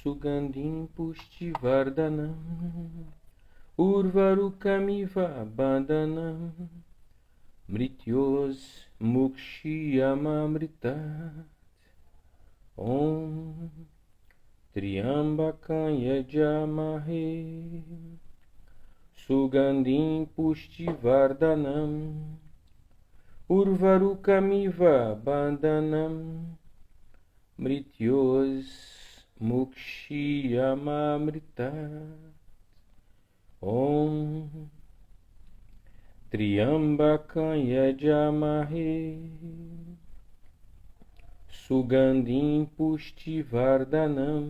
Sugandhim Pushtivardhanam Urvarukamiva Bandhanam Mrityos Mukshiyamamritat Om Triambakam Yajamahe Sugandhim Pushtivardhanam Urvarukamiva Bandhanam Mrityos Mukshiyamamritat Om Triambakam Yajamahe Sugandhim Pushtivardhanam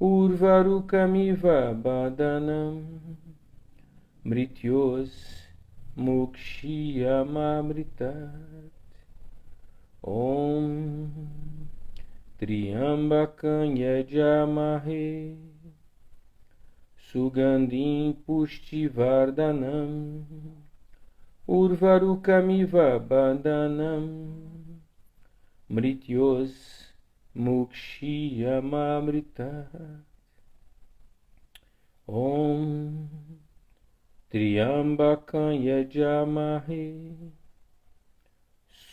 Urvarukamiva Bandhanam Mrityos Mukshiyamamritat Om Triambakam Yajamahe Sugandhim Pushtivardhanam Urvarukamiva Bandhanam Mrityos Mukshiyamamritat Om Triambakam Yajamahe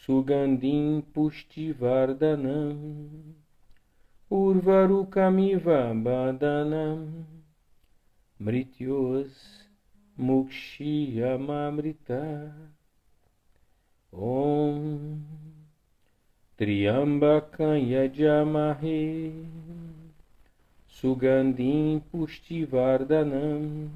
Sugandhim Pushtivardhanam Urvarukamiva Bandhanam Mrityos Mukshiyamamritat Om Triambakam Yajamahe Sugandhim Pushtivardhanam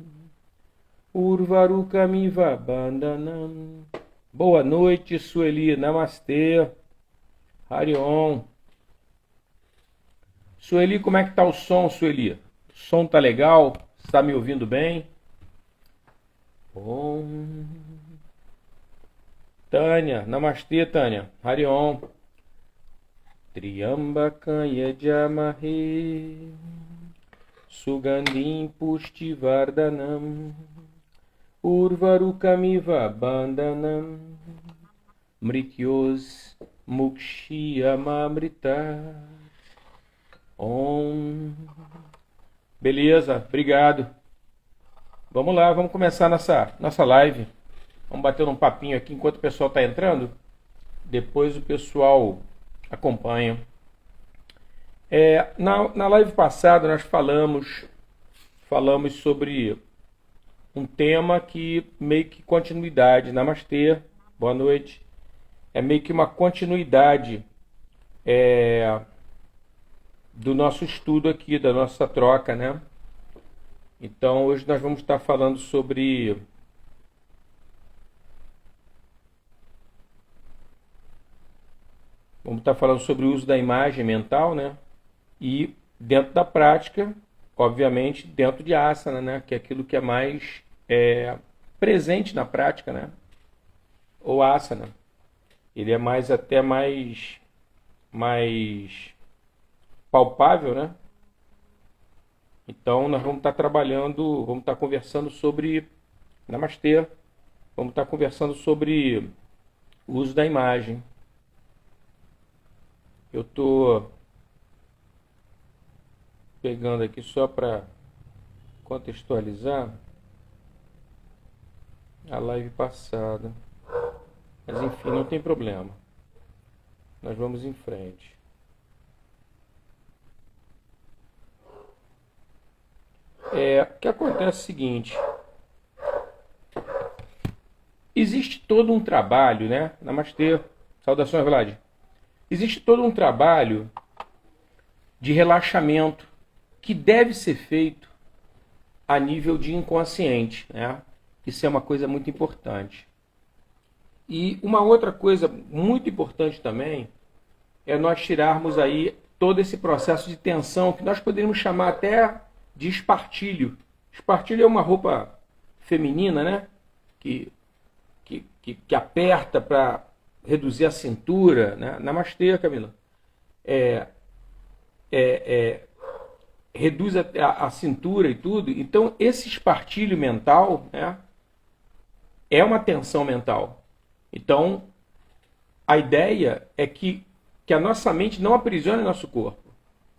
Urvarukamiva Bandhanam. Boa noite, Sueli. Namastê. Harion. Sueli, como é que tá o som, Sueli? O som tá legal? Você tá me ouvindo bem? Om. Tânia. Namastê, Tânia. Harion. Triambakam Yajamahe Sugandhim Pushtivardhanam Urvarukamiva Bandhanam Mrityos Mukshiyamamritat Om. Beleza, obrigado. Vamos lá, vamos começar nossa live. Vamos bater um papinho aqui enquanto o pessoal está entrando. Depois o pessoal acompanha. Na live passada nós falamos sobre um tema que meio que continuidade. Namastê, boa noite. É meio que uma continuidade do nosso estudo aqui, da nossa troca, né? Então hoje nós vamos estar falando sobre o uso da imagem mental, né? E dentro da prática, obviamente, dentro de asana, né? Que é aquilo que é mais presente na prática, né? O asana, ele é mais palpável, né? Então nós vamos estar trabalhando, vamos estar conversando sobre Namastê, vamos estar conversando sobre o uso da imagem. Eu estou pegando aqui só para contextualizar a live passada. Mas enfim, não tem problema. Nós vamos em frente. O que acontece é o seguinte. Existe todo um trabalho, né? Namastê. Saudações, Vlad. Existe todo um trabalho de relaxamento que deve ser feito a nível de inconsciente, né? Isso é uma coisa muito importante. E uma outra coisa muito importante também é nós tirarmos aí todo esse processo de tensão que nós poderíamos chamar até de espartilho. Espartilho é uma roupa feminina, né? Que aperta para reduzir a cintura, né? Namastê, Camila. Reduz a cintura e tudo. Então, esse espartilho mental, né, é uma tensão mental. Então, a ideia é que a nossa mente não aprisione nosso corpo.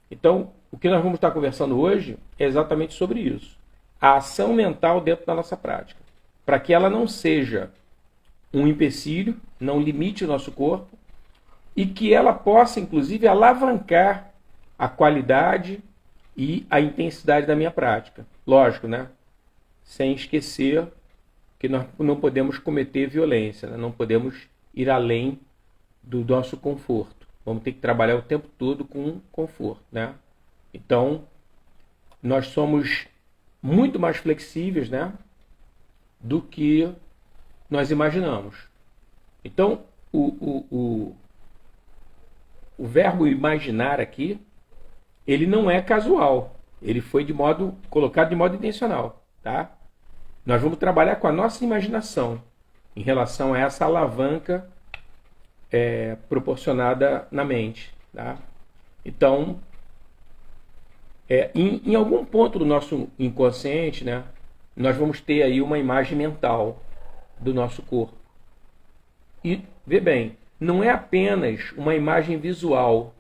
Então, o que nós vamos estar conversando hoje é exatamente sobre isso. A ação mental dentro da nossa prática. Para que ela não seja um empecilho, não limite o nosso corpo, e que ela possa, inclusive, alavancar a qualidade e a intensidade da minha prática. Lógico, né? Sem esquecer que nós não podemos cometer violência, né? Não podemos ir além do nosso conforto. Vamos ter que trabalhar o tempo todo com conforto, né? Então, nós somos muito mais flexíveis, né, do que nós imaginamos. Então, o verbo imaginar aqui, ele não é casual. Ele foi colocado de modo intencional, tá? Nós vamos trabalhar com a nossa imaginação em relação a essa alavanca proporcionada na mente, tá? Então, em algum ponto do nosso inconsciente, né, nós vamos ter aí uma imagem mental do nosso corpo. E, vê bem, não é apenas uma imagem visual,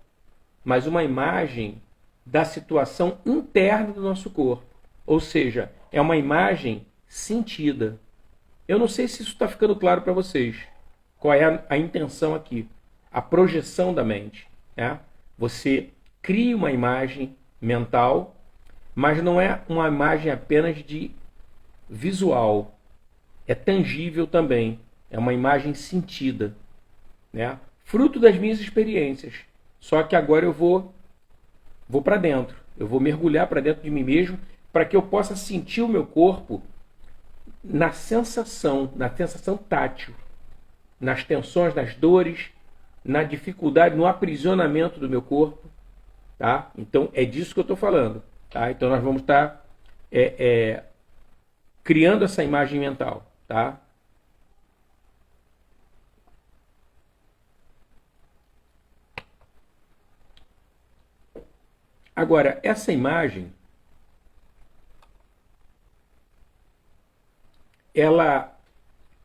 mas uma imagem da situação interna do nosso corpo. Ou seja, é uma imagem sentida. Eu não sei se isso está ficando claro para vocês. Qual é a intenção aqui? A projeção da mente, né? Você cria uma imagem mental, mas não é uma imagem apenas de visual. É tangível também. É uma imagem sentida, né? Fruto das minhas experiências. Só que agora eu vou para dentro. Eu vou mergulhar para dentro de mim mesmo para que eu possa sentir o meu corpo na sensação tátil, nas tensões, nas dores, na dificuldade, no aprisionamento do meu corpo, tá? Então é disso que eu estou falando, tá? Então nós vamos estar criando essa imagem mental, tá? Agora, essa imagem, ela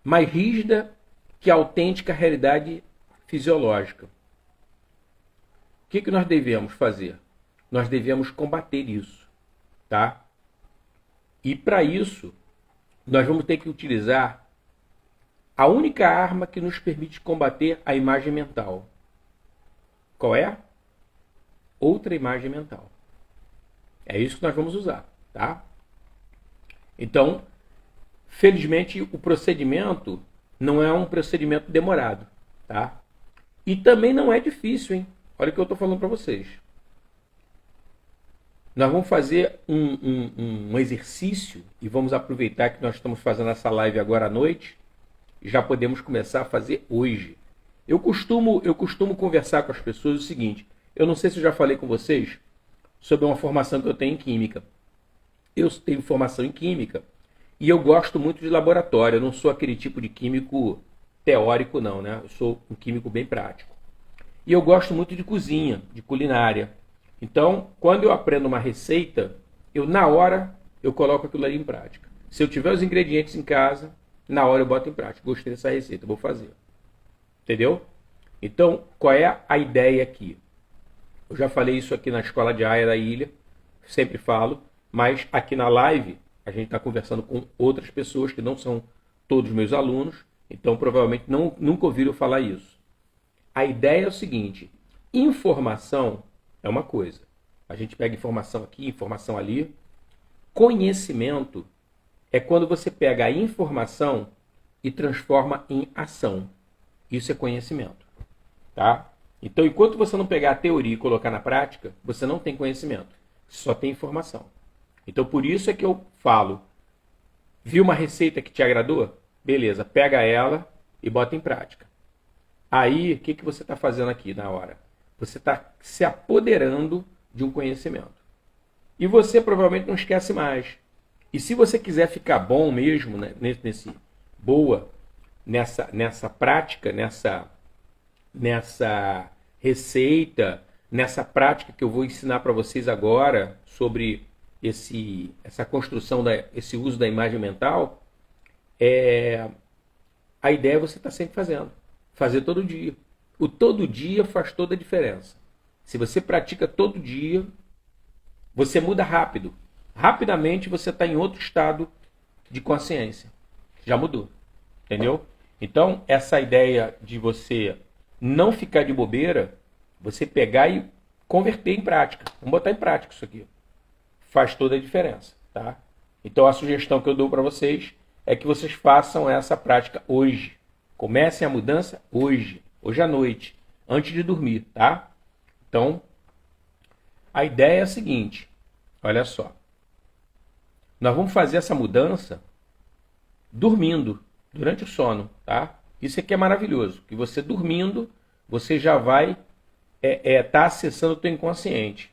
mais rígida que a autêntica realidade fisiológica. O que nós devemos fazer? Nós devemos combater isso, tá? E para isso, nós vamos ter que utilizar a única arma que nos permite combater a imagem mental. Qual é? Outra imagem mental. É isso que nós vamos usar, tá? Então, felizmente, o procedimento não é um procedimento demorado, tá? E também não é difícil, hein? Olha o que eu estou falando para vocês. Nós vamos fazer um exercício e vamos aproveitar que nós estamos fazendo essa live agora à noite e já podemos começar a fazer hoje. Eu costumo conversar com as pessoas o seguinte: eu não sei se eu já falei com vocês sobre uma formação que eu tenho em Química. Eu tenho formação em Química e eu gosto muito de laboratório. Eu não sou aquele tipo de químico teórico, não, né? Eu sou um químico bem prático. E eu gosto muito de cozinha, de culinária. Então, quando eu aprendo uma receita, na hora, eu coloco aquilo ali em prática. Se eu tiver os ingredientes em casa, na hora eu boto em prática. Gostei dessa receita, vou fazer. Entendeu? Então, qual é a ideia aqui? Eu já falei isso aqui na Escola de Aia da Ilha, sempre falo, mas aqui na live a gente está conversando com outras pessoas que não são todos meus alunos, então provavelmente nunca ouviram falar isso. A ideia é o seguinte: informação é uma coisa. A gente pega informação aqui, informação ali. Conhecimento é quando você pega a informação e transforma em ação. Isso é conhecimento, tá? Então, enquanto você não pegar a teoria e colocar na prática, você não tem conhecimento, só tem informação. Então, por isso é que eu falo: viu uma receita que te agradou? Beleza, pega ela e bota em prática. Aí, o que você está fazendo aqui na hora? Você está se apoderando de um conhecimento. E você provavelmente não esquece mais. E se você quiser ficar bom mesmo, né, nessa prática, nessa receita, nessa prática que eu vou ensinar para vocês agora sobre essa construção, esse uso da imagem mental, a ideia é você estar sempre fazendo. Fazer todo dia. O todo dia faz toda a diferença. Se você pratica todo dia, você muda rápido. Rapidamente você está em outro estado de consciência. Já mudou. Entendeu? Então, essa ideia de você não ficar de bobeira, você pegar e converter em prática. Vamos botar em prática isso aqui. Faz toda a diferença, tá? Então, a sugestão que eu dou para vocês é que vocês façam essa prática hoje. Comecem a mudança hoje à noite, antes de dormir, tá? Então, a ideia é a seguinte, olha só. Nós vamos fazer essa mudança dormindo, durante o sono, tá? Isso aqui é maravilhoso, que você dormindo, você já vai tá acessando o teu inconsciente.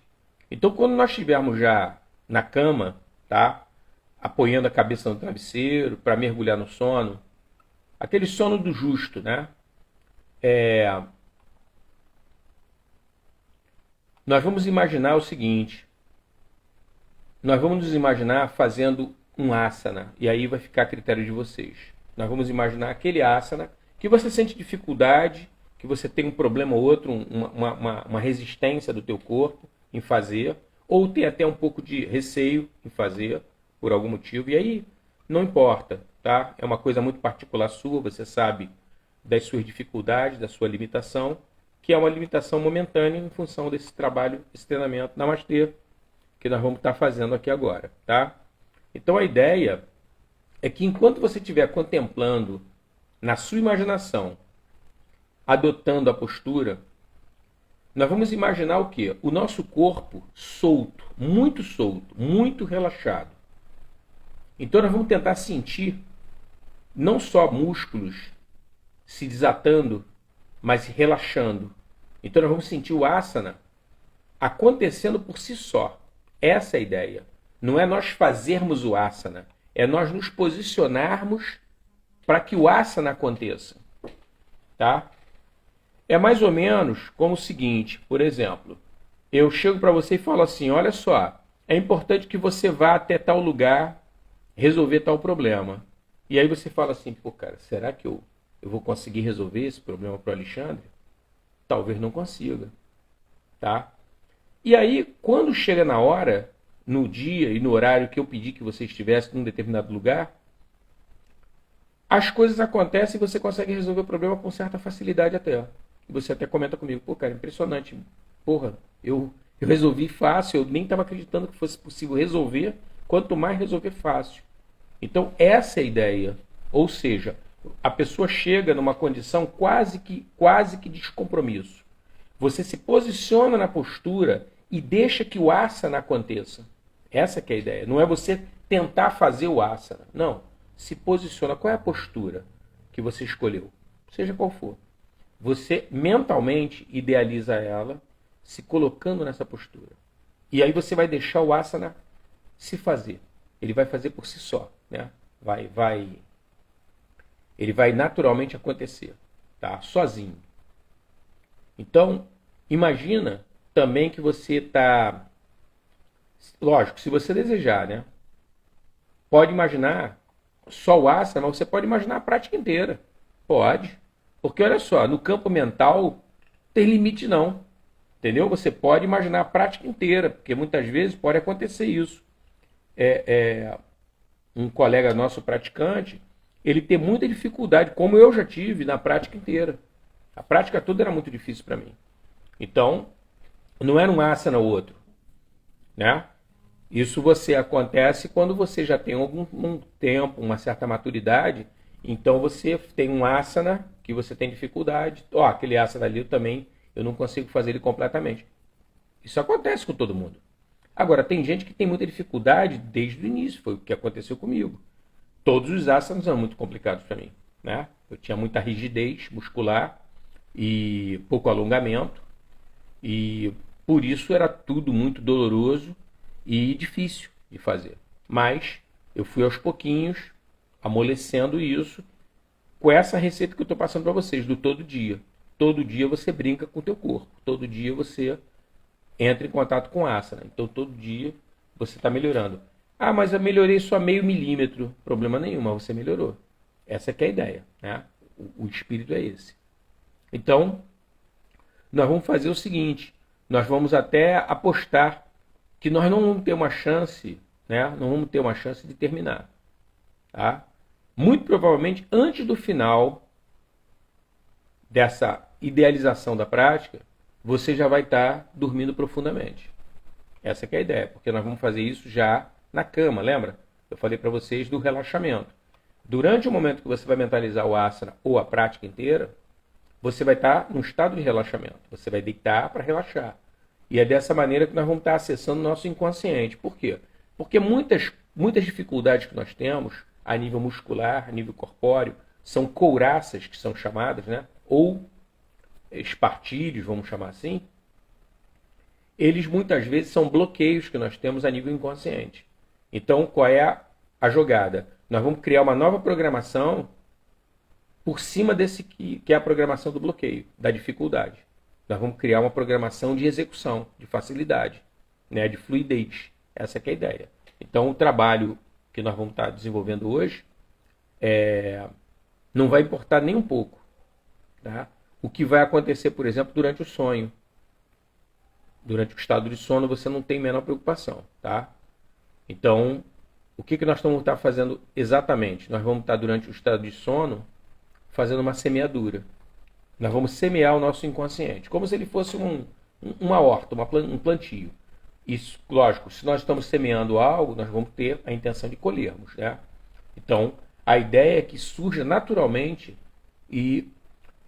Então, quando nós estivermos já na cama, tá? Apoiando a cabeça no travesseiro, para mergulhar no sono, aquele sono do justo, né? Nós vamos imaginar o seguinte, nós vamos nos imaginar fazendo um asana, e aí vai ficar a critério de vocês. Nós vamos imaginar aquele asana que você sente dificuldade, que você tem um problema ou outro, uma resistência do teu corpo em fazer, ou tem até um pouco de receio em fazer, por algum motivo, e aí não importa, tá? É uma coisa muito particular sua, você sabe das suas dificuldades, da sua limitação, que é uma limitação momentânea em função desse trabalho, esse treinamento Namastê, que nós vamos estar fazendo aqui agora, tá? Então a ideia é que enquanto você estiver contemplando na sua imaginação, adotando a postura, nós vamos imaginar o quê? O nosso corpo solto, muito relaxado. Então nós vamos tentar sentir não só músculos se desatando, mas relaxando. Então nós vamos sentir o asana acontecendo por si só. Essa é a ideia. Não é nós fazermos o asana, é nós nos posicionarmos para que o asana aconteça. Tá? É mais ou menos como o seguinte, por exemplo, eu chego para você e falo assim, olha só, é importante que você vá até tal lugar resolver tal problema. E aí você fala assim, pô cara, será que eu vou conseguir resolver esse problema para o Alexandre? Talvez não consiga. Tá? E aí, quando chega na hora, no dia e no horário que eu pedi que você estivesse num determinado lugar, as coisas acontecem e você consegue resolver o problema com certa facilidade até. E você até comenta comigo, pô cara, impressionante. Porra, eu resolvi fácil, eu nem estava acreditando que fosse possível resolver, quanto mais resolver fácil. Então essa é a ideia. Ou seja, a pessoa chega numa condição quase que de descompromisso. Você se posiciona na postura e deixa que o asana aconteça. Essa que é a ideia. Não é você tentar fazer o asana. Não. Se posiciona. Qual é a postura que você escolheu? Seja qual for. Você mentalmente idealiza ela se colocando nessa postura. E aí você vai deixar o asana se fazer. Ele vai fazer por si só. Né? Ele vai naturalmente acontecer. Tá? Sozinho. Então, imagina também que você está... Lógico, se você desejar, né? Pode imaginar só o asana, mas você pode imaginar a prática inteira. Pode. Porque, olha só, no campo mental tem limite não. Entendeu? Você pode imaginar a prática inteira, porque muitas vezes pode acontecer isso. Um colega nosso praticante, ele tem muita dificuldade, como eu já tive na prática inteira. A prática toda era muito difícil para mim. Então, não era um asana ou outro. Né? Isso acontece quando você já tem algum tempo, uma certa maturidade. Então, você tem um asana que você tem dificuldade. Aquele asana ali eu não consigo fazer ele completamente. Isso acontece com todo mundo. Agora, tem gente que tem muita dificuldade desde o início. Foi o que aconteceu comigo. Todos os asanas são muito complicados para mim. Né? Eu tinha muita rigidez muscular e pouco alongamento, e por isso era tudo muito doloroso e difícil de fazer. Mas eu fui aos pouquinhos amolecendo isso com essa receita que eu estou passando para vocês, do todo dia. Todo dia você brinca com o teu corpo, todo dia você entra em contato com a asana, então todo dia você está melhorando. Mas eu melhorei só meio milímetro, problema nenhum, mas você melhorou. Essa que é a ideia, né? O espírito é esse. Então, nós vamos fazer o seguinte, nós vamos até apostar que nós não vamos ter uma chance, né? Não vamos ter uma chance de terminar, tá? Muito provavelmente antes do final dessa idealização da prática, você já vai estar dormindo profundamente. Essa que é a ideia, porque nós vamos fazer isso já na cama, lembra? Eu falei para vocês do relaxamento. Durante o momento que você vai mentalizar o asana ou a prática inteira, você vai estar num estado de relaxamento. Você vai deitar para relaxar. E é dessa maneira que nós vamos estar acessando o nosso inconsciente. Por quê? Porque muitas dificuldades que nós temos, a nível muscular, a nível corpóreo, são couraças, que são chamadas, né? Ou espartilhos, vamos chamar assim. Eles muitas vezes são bloqueios que nós temos a nível inconsciente. Então, qual é a jogada? Nós vamos criar uma nova programação por cima desse que é a programação do bloqueio, da dificuldade. Nós vamos criar uma programação de execução, de facilidade, né, de fluidez. Essa que é a ideia. Então, o trabalho que nós vamos estar desenvolvendo hoje não vai importar nem um pouco, tá? O que vai acontecer, por exemplo, durante o sonho. Durante o estado de sono, você não tem a menor preocupação, tá? Então, o que nós vamos estar fazendo exatamente? Nós vamos estar, durante o estado de sono, fazendo uma semeadura. Nós vamos semear o nosso inconsciente, como se ele fosse uma horta, um plantio. Isso, lógico, se nós estamos semeando algo, nós vamos ter a intenção de colhermos, né? Então, a ideia é que surja naturalmente e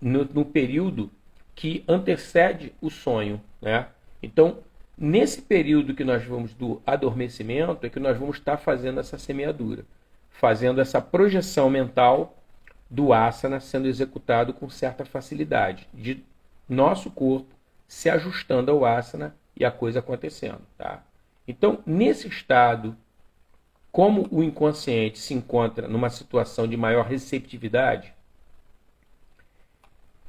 no período que antecede o sonho, né? Então, nesse período que nós vamos do adormecimento, é que nós vamos estar fazendo essa semeadura, fazendo essa projeção mental do asana sendo executado com certa facilidade, de nosso corpo se ajustando ao asana e a coisa acontecendo, tá? Então, nesse estado, como o inconsciente se encontra numa situação de maior receptividade,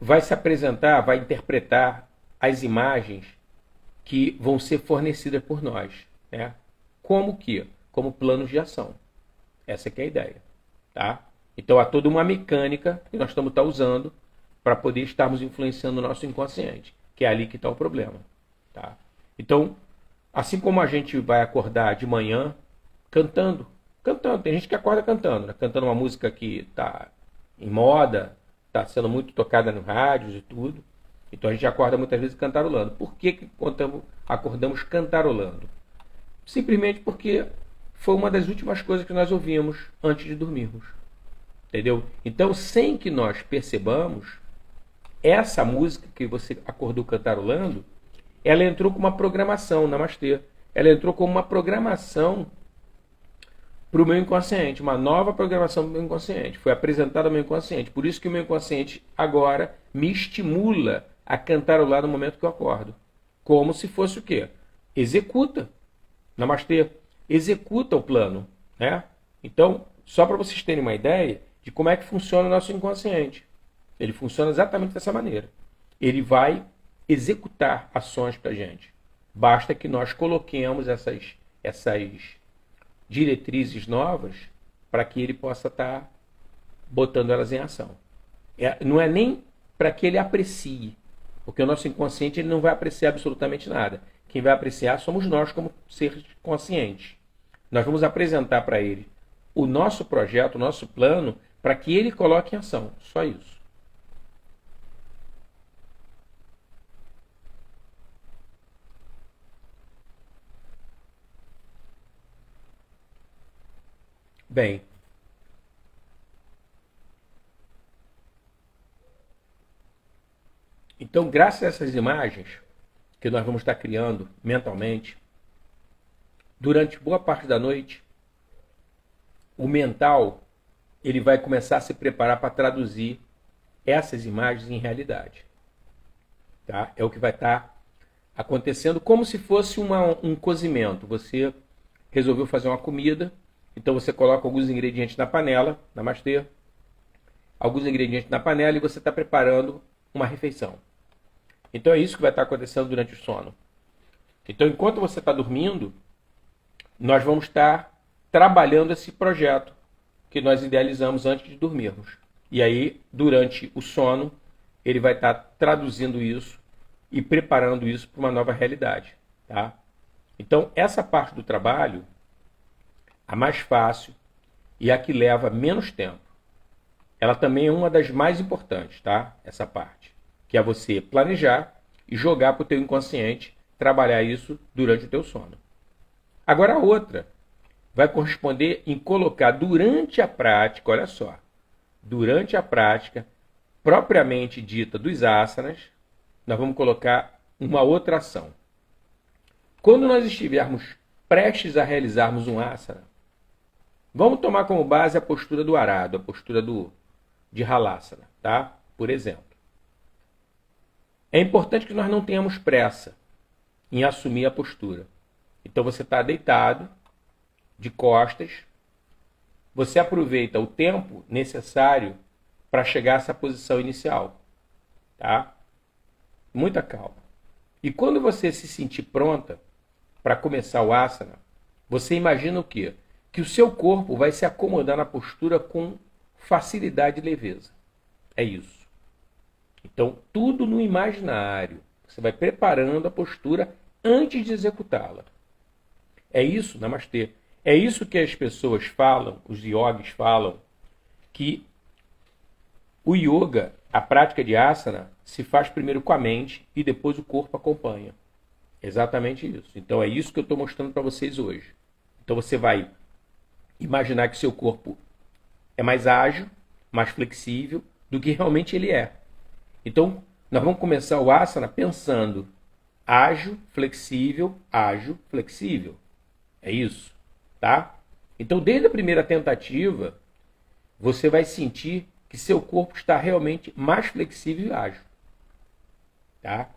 vai se apresentar, vai interpretar as imagens que vão ser fornecidas por nós, né? Como que? Como planos de ação. Essa que é a ideia, tá? Então há toda uma mecânica que nós estamos usando para poder estarmos influenciando o nosso inconsciente, que é ali que está o problema, tá? Então, assim como a gente vai acordar de manhã cantando, tem gente que acorda cantando, né? Cantando uma música que está em moda, está sendo muito tocada no rádio e tudo. Então a gente acorda muitas vezes cantarolando. Por que acordamos cantarolando? Simplesmente porque foi uma das últimas coisas que nós ouvimos antes de dormirmos. Entendeu? Então, sem que nós percebamos, essa música que você acordou cantarolando, ela entrou com uma programação, namastê. Ela entrou como uma programação para o meu inconsciente, uma nova programação para o meu inconsciente. Foi apresentada ao meu inconsciente. Por isso que o meu inconsciente agora me estimula a cantarolar no momento que eu acordo. Como se fosse o quê? Executa. Namastê. Executa o plano, né? Então, só para vocês terem uma ideia de como é que funciona o nosso inconsciente. Ele funciona exatamente dessa maneira. Ele vai executar ações para a gente. Basta que nós coloquemos essas diretrizes novas para que ele possa estar botando elas em ação. Não é nem para que ele aprecie, porque o nosso inconsciente ele não vai apreciar absolutamente nada. Quem vai apreciar somos nós como seres conscientes. Nós vamos apresentar para ele o nosso projeto, o nosso plano, para que ele coloque em ação. Só isso. Bem, então, graças a essas imagens que nós vamos estar criando mentalmente, durante boa parte da noite, o mental ele vai começar a se preparar para traduzir essas imagens em realidade. Tá? É o que vai estar acontecendo como se fosse um cozimento. Você resolveu fazer uma comida, então você coloca alguns ingredientes na panela, namastê, alguns ingredientes na panela e você está preparando uma refeição. Então é isso que vai estar acontecendo durante o sono. Então, enquanto você está dormindo, nós vamos estar trabalhando esse projeto que nós idealizamos antes de dormirmos. E aí, durante o sono, ele vai estar traduzindo isso e preparando isso para uma nova realidade. Tá? Então, essa parte do trabalho, a mais fácil e a que leva menos tempo, ela também é uma das mais importantes, tá? Essa parte, que é você planejar e jogar para o teu inconsciente trabalhar isso durante o teu sono. Agora a outra vai corresponder em colocar durante a prática, olha só, durante a prática propriamente dita dos asanas, nós vamos colocar uma outra ação. Quando nós estivermos prestes a realizarmos um asana, vamos tomar como base a postura do arado, a postura de halasana, tá? Por exemplo. É importante que nós não tenhamos pressa em assumir a postura. Então você está deitado, de costas, você aproveita o tempo necessário para chegar a essa posição inicial, tá? Muita calma. E quando você se sentir pronta para começar o asana, você imagina o quê? Que o seu corpo vai se acomodar na postura com facilidade e leveza. É isso. Então, tudo no imaginário. Você vai preparando a postura antes de executá-la. É isso, namastê. É isso que as pessoas falam, os yogis falam, que o yoga, a prática de asana, se faz primeiro com a mente e depois o corpo acompanha. Exatamente isso. Então é isso que eu estou mostrando para vocês hoje. Então você vai imaginar que seu corpo é mais ágil, mais flexível do que realmente ele é. Então nós vamos começar o asana pensando ágil, flexível, ágil, flexível. É isso, tá? Então desde a primeira tentativa, você vai sentir que seu corpo está realmente mais flexível e ágil. Tá?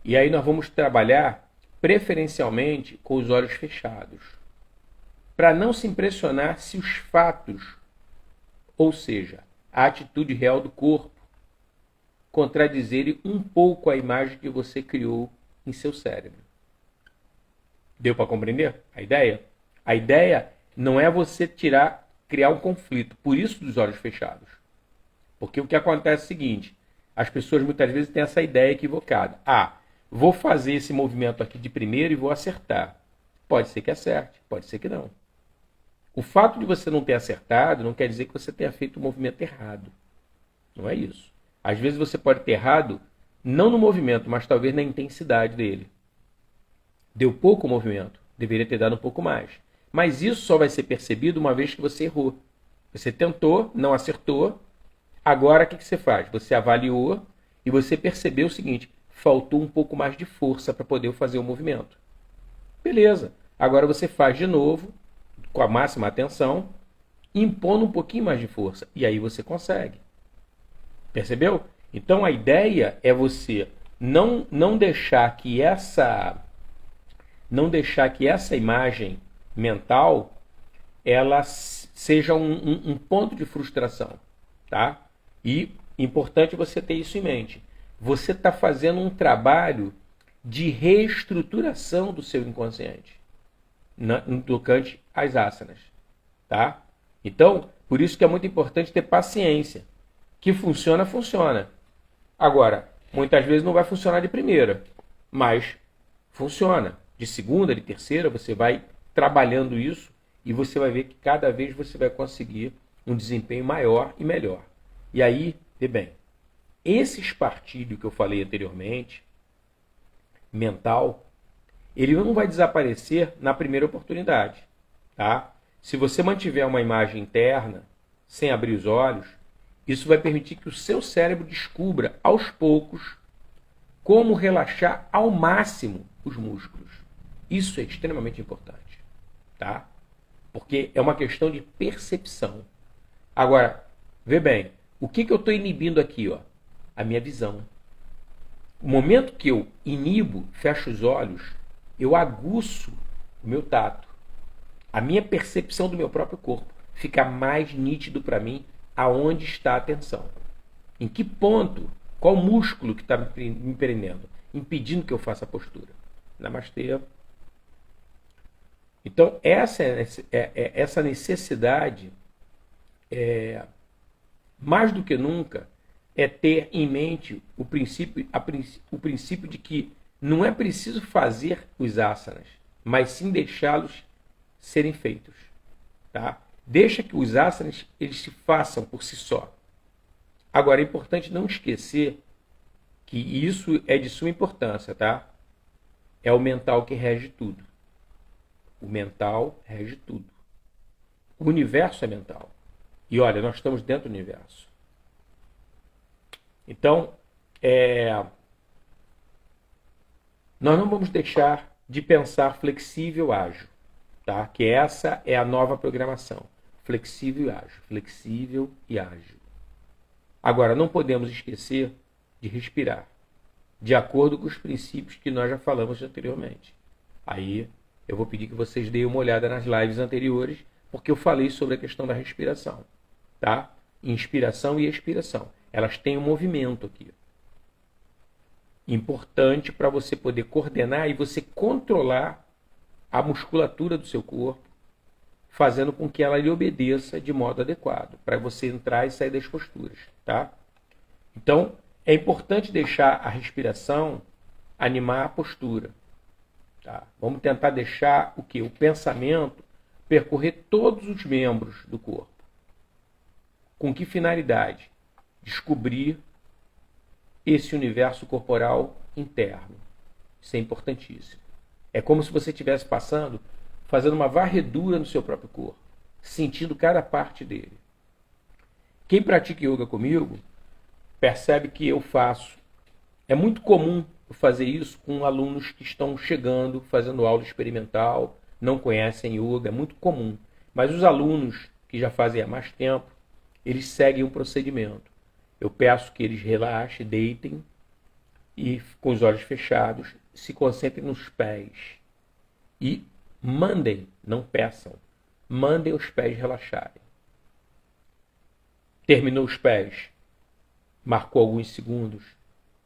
E aí nós vamos trabalhar preferencialmente com os olhos fechados, para não se impressionar se os fatos, ou seja, a atitude real do corpo, contradizerem um pouco a imagem que você criou em seu cérebro. Deu para compreender a ideia? A ideia não é você criar um conflito, por isso dos olhos fechados. Porque o que acontece é o seguinte, as pessoas muitas vezes têm essa ideia equivocada. Vou fazer esse movimento aqui de primeiro e vou acertar. Pode ser que acerte, pode ser que não. O fato de você não ter acertado não quer dizer que você tenha feito o movimento errado. Não é isso. Às vezes você pode ter errado, não no movimento, mas talvez na intensidade dele. Deu pouco movimento, deveria ter dado um pouco mais. Mas isso só vai ser percebido uma vez que você errou. Você tentou, não acertou. Agora o que você faz? Você avaliou e você percebeu o seguinte, faltou um pouco mais de força para poder fazer o movimento. Beleza. Agora você faz de novo, com a máxima atenção, impondo um pouquinho mais de força. E aí você consegue. Percebeu? Então a ideia é você não deixar que essa imagem mental ela seja um ponto de frustração. Tá? E importante você ter isso em mente. Você está fazendo um trabalho de reestruturação do seu inconsciente no tocante às asanas. Tá? Então, por isso que é muito importante ter paciência. Que funciona, funciona. Agora, muitas vezes não vai funcionar de primeira, mas funciona. De segunda, de terceira, você vai trabalhando isso e você vai ver que cada vez você vai conseguir um desempenho maior e melhor. E aí, vê bem, esse espartilho que eu falei anteriormente, mental, ele não vai desaparecer na primeira oportunidade. Tá? Se você mantiver uma imagem interna, sem abrir os olhos, isso vai permitir que o seu cérebro descubra, aos poucos, como relaxar ao máximo os músculos. Isso é extremamente importante. Tá? Porque é uma questão de percepção. Agora, vê bem, o que eu estou inibindo aqui? Ó? A minha visão. O momento que eu inibo, fecho os olhos, eu aguço o meu tato. A minha percepção do meu próprio corpo fica mais nítido para mim aonde está a atenção. Em que ponto, qual músculo que está me prendendo, impedindo que eu faça a postura. Namastê. Então, essa necessidade, mais do que nunca, é ter em mente o princípio de que não é preciso fazer os asanas. mas sim deixá-los serem feitos. Tá? Deixa que os asanas eles se façam por si só. Agora, é importante não esquecer que isso é de suma importância, tá? É o mental que rege tudo. O mental rege tudo. O universo é mental. E olha, nós estamos dentro do universo. Então, nós não vamos deixar de pensar flexível ágil, tá? Que essa é a nova programação. Flexível e ágil. Flexível e ágil. Agora, não podemos esquecer de respirar, de acordo com os princípios que nós já falamos anteriormente. Aí, eu vou pedir que vocês deem uma olhada nas lives anteriores, porque eu falei sobre a questão da respiração, tá? Inspiração e expiração. Elas têm um movimento aqui. Importante para você poder coordenar e você controlar a musculatura do seu corpo, fazendo com que ela lhe obedeça de modo adequado, para você entrar e sair das posturas, tá? Então, é importante deixar a respiração animar a postura. Tá? Vamos tentar deixar o quê? O pensamento percorrer todos os membros do corpo. Com que finalidade? Descobrir esse universo corporal interno. Isso é importantíssimo. É como se você estivesse fazendo uma varredura no seu próprio corpo, sentindo cada parte dele. Quem pratica yoga comigo percebe que eu faço. É muito comum eu fazer isso com alunos que estão chegando, fazendo aula experimental, não conhecem yoga, é muito comum. Mas os alunos que já fazem há mais tempo, eles seguem um procedimento. Eu peço que eles relaxem, deitem e, com os olhos fechados, se concentrem nos pés. E mandem, não peçam, mandem os pés relaxarem. Terminou os pés, marcou alguns segundos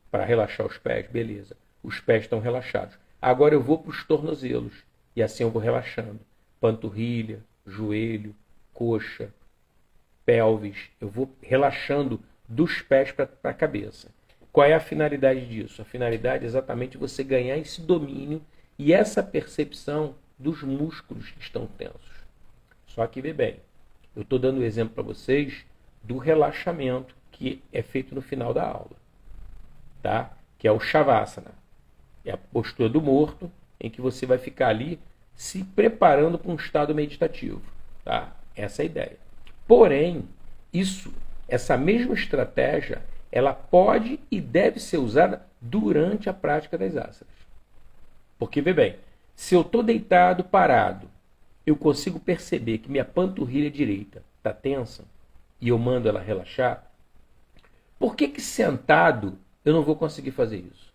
para relaxar os pés, beleza. Os pés estão relaxados. Agora eu vou para os tornozelos e assim eu vou relaxando. Panturrilha, joelho, coxa, pelvis. Eu vou relaxando dos pés para a cabeça. Qual é a finalidade disso? A finalidade é exatamente você ganhar esse domínio e essa percepção dos músculos que estão tensos. Só que vê bem, eu estou dando um exemplo para vocês do relaxamento que é feito no final da aula, tá? Que é o Shavasana. É a postura do morto, em que você vai ficar ali se preparando para um estado meditativo, tá? Essa é a ideia. Porém, essa mesma estratégia, ela pode e deve ser usada durante a prática das asanas. Porque, vê bem, se eu estou deitado, parado, eu consigo perceber que minha panturrilha direita está tensa e eu mando ela relaxar, por que sentado eu não vou conseguir fazer isso?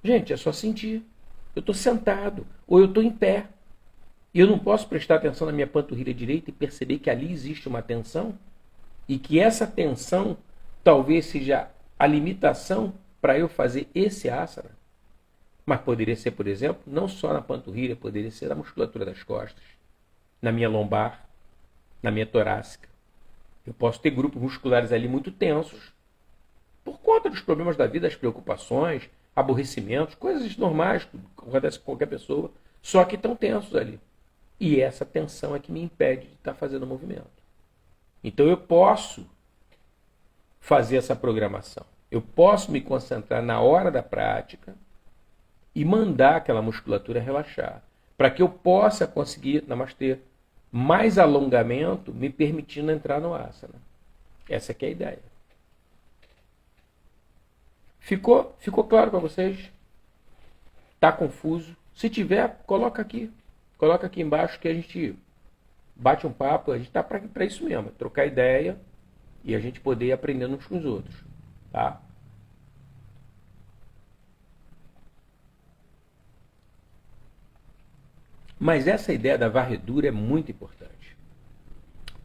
Gente, é só sentir. Eu estou sentado ou eu estou em pé. E eu não posso prestar atenção na minha panturrilha direita e perceber que ali existe uma tensão e que essa tensão talvez seja a limitação para eu fazer esse asana. Mas poderia ser, por exemplo, não só na panturrilha, poderia ser na musculatura das costas, na minha lombar, na minha torácica. Eu posso ter grupos musculares ali muito tensos por conta dos problemas da vida, das preocupações, aborrecimentos, coisas normais que acontecem com qualquer pessoa, só que estão tensos ali. E essa tensão é que me impede de estar fazendo o movimento. Então eu posso fazer essa programação. Eu posso me concentrar na hora da prática e mandar aquela musculatura relaxar, para que eu possa conseguir, namastê, mais alongamento, me permitindo entrar no asana. Essa que é a ideia. Ficou claro para vocês? Está confuso? Se tiver, coloca aqui. Coloca aqui embaixo que a gente bate um papo. A gente está para isso mesmo, trocar ideia e a gente poder ir aprendendo uns com os outros. Tá? Mas essa ideia da varredura é muito importante.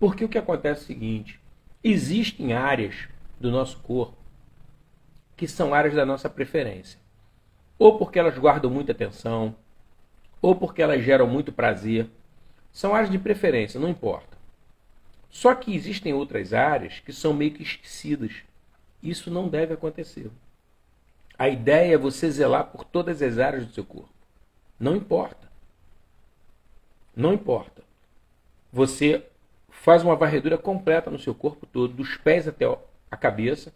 Porque o que acontece é o seguinte: existem áreas do nosso corpo que são áreas da nossa preferência. Ou porque elas guardam muita atenção, ou porque elas geram muito prazer. São áreas de preferência, não importa. Só que existem outras áreas que são meio que esquecidas. Isso não deve acontecer. A ideia é você zelar por todas as áreas do seu corpo. Não importa. Não importa. Você faz uma varredura completa no seu corpo todo, dos pés até a cabeça,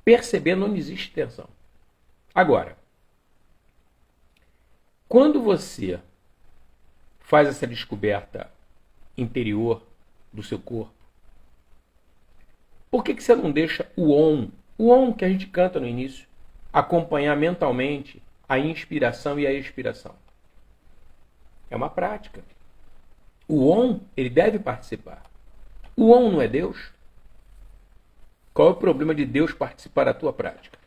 percebendo onde existe tensão. Agora, quando você faz essa descoberta interior do seu corpo, por que você não deixa o OM que a gente canta no início, acompanhar mentalmente a inspiração e a expiração? É uma prática. O OM, ele deve participar. O OM não é Deus? Qual é o problema de Deus participar da tua prática?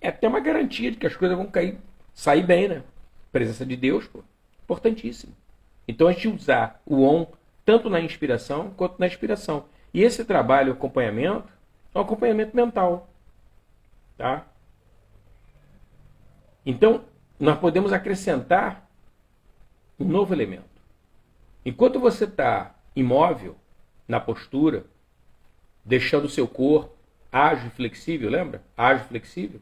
É até uma garantia de que as coisas vão sair bem, né? Presença de Deus, pô, importantíssimo. Então a gente usar o OM tanto na inspiração quanto na expiração. E esse trabalho, acompanhamento, é um acompanhamento mental. Tá? Então, nós podemos acrescentar um novo elemento. Enquanto você está imóvel, na postura, deixando o seu corpo ágil e flexível, lembra? Ágil e flexível.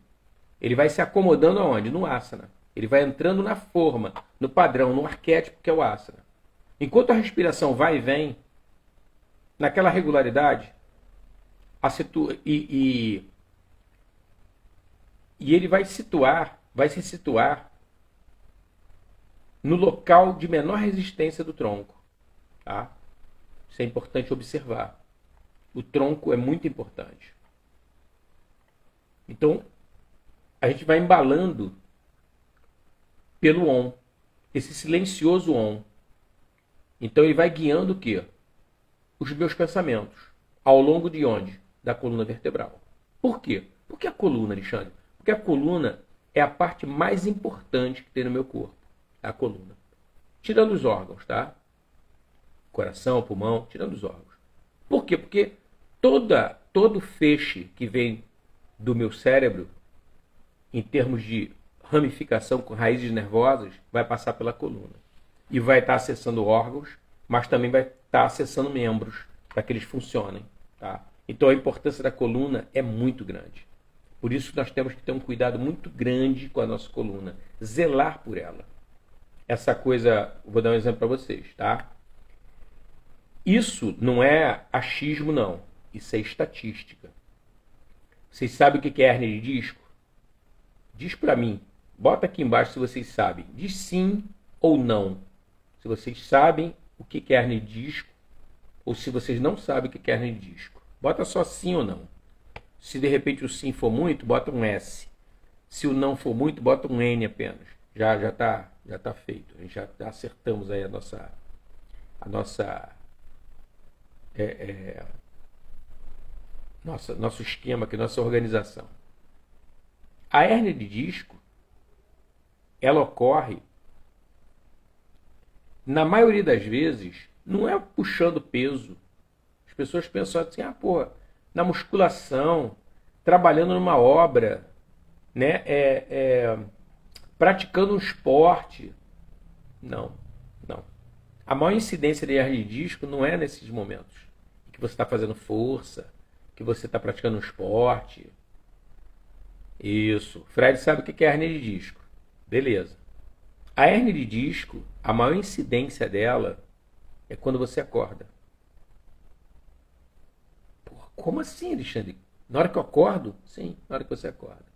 Ele vai se acomodando aonde? No asana. Ele vai entrando na forma, no padrão, no arquétipo que é o asana. Enquanto a respiração vai e vem, naquela regularidade, e ele vai se situar no local de menor resistência do tronco. Tá? Isso é importante observar. O tronco é muito importante. Então, a gente vai embalando pelo OM, esse silencioso OM. Então ele vai guiando o quê? Os meus pensamentos. Ao longo de onde? Da coluna vertebral. Por quê? Por que a coluna, Alexandre? Porque a coluna é a parte mais importante que tem no meu corpo. A coluna. Tirando os órgãos, tá? Coração, pulmão, tirando os órgãos. Por quê? Porque todo feixe que vem do meu cérebro, em termos de ramificação com raízes nervosas, vai passar pela coluna. E vai estar acessando órgãos, mas também vai estar acessando membros, para que eles funcionem. Tá? Então a importância da coluna é muito grande. Por isso nós temos que ter um cuidado muito grande com a nossa coluna. Zelar por ela. Essa coisa, vou dar um exemplo para vocês. Tá? Isso não é achismo, não. Isso é estatística. Vocês sabem o que é hérnia de disco? Diz para mim. Bota aqui embaixo se vocês sabem. Diz sim ou não. Se vocês sabem o que é hérnia de disco, ou se vocês não sabem o que é hérnia de disco. Bota só sim ou não. Se de repente o sim for muito, bota um S. Se o não for muito, bota um N apenas. Já tá feito. A gente já acertamos aí nosso esquema aqui, nossa organização. A hérnia de disco, ela ocorre, na maioria das vezes, não é puxando peso. As pessoas pensam assim, na musculação, trabalhando numa obra, né, praticando um esporte. Não. A maior incidência de hérnia de disco não é nesses momentos que você está fazendo força, que você está praticando um esporte. Isso. Fred sabe o que é hérnia de disco. Beleza. A hérnia de disco, a maior incidência dela é quando você acorda. Porra, como assim, Alexandre? Na hora que eu acordo? Sim, na hora que você acorda.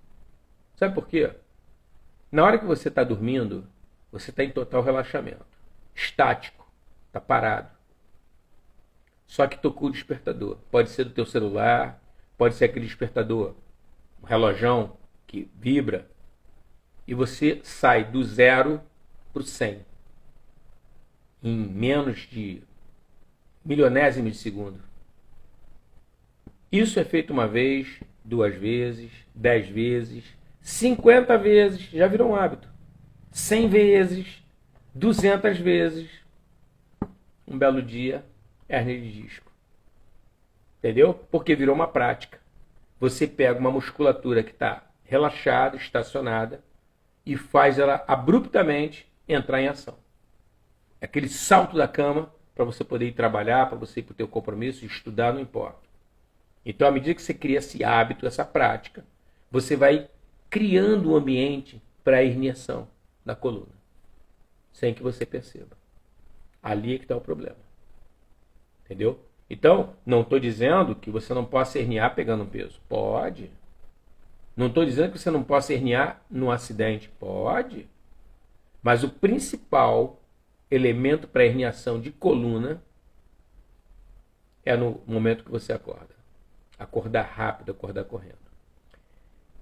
Sabe por quê? Na hora que você está dormindo, você está em total relaxamento. Estático. Está parado. Só que tocou o despertador. Pode ser do teu celular, pode ser aquele despertador, um relojão que vibra, e você sai do 0 para o 100 em menos de milionésimo de segundo. Isso é feito uma vez, 2 vezes, 10 vezes, 50 vezes, já virou um hábito. 100 vezes, 200 vezes. Um belo dia, hérnia de disco. Entendeu? Porque virou uma prática. Você pega uma musculatura que está relaxada, estacionada, e faz ela abruptamente entrar em ação. É aquele salto da cama para você poder ir trabalhar, para você ir para o teu compromisso, estudar, não importa. Então, à medida que você cria esse hábito, essa prática, você vai criando um ambiente para a herniação da coluna. sem que você perceba. Ali é que está o problema. Entendeu? Então, não estou dizendo que você não possa herniar pegando um peso. Pode. Não estou dizendo que você não possa herniar num acidente. Pode. Mas o principal elemento para herniação de coluna é no momento que você acorda. Acordar rápido, acordar correndo.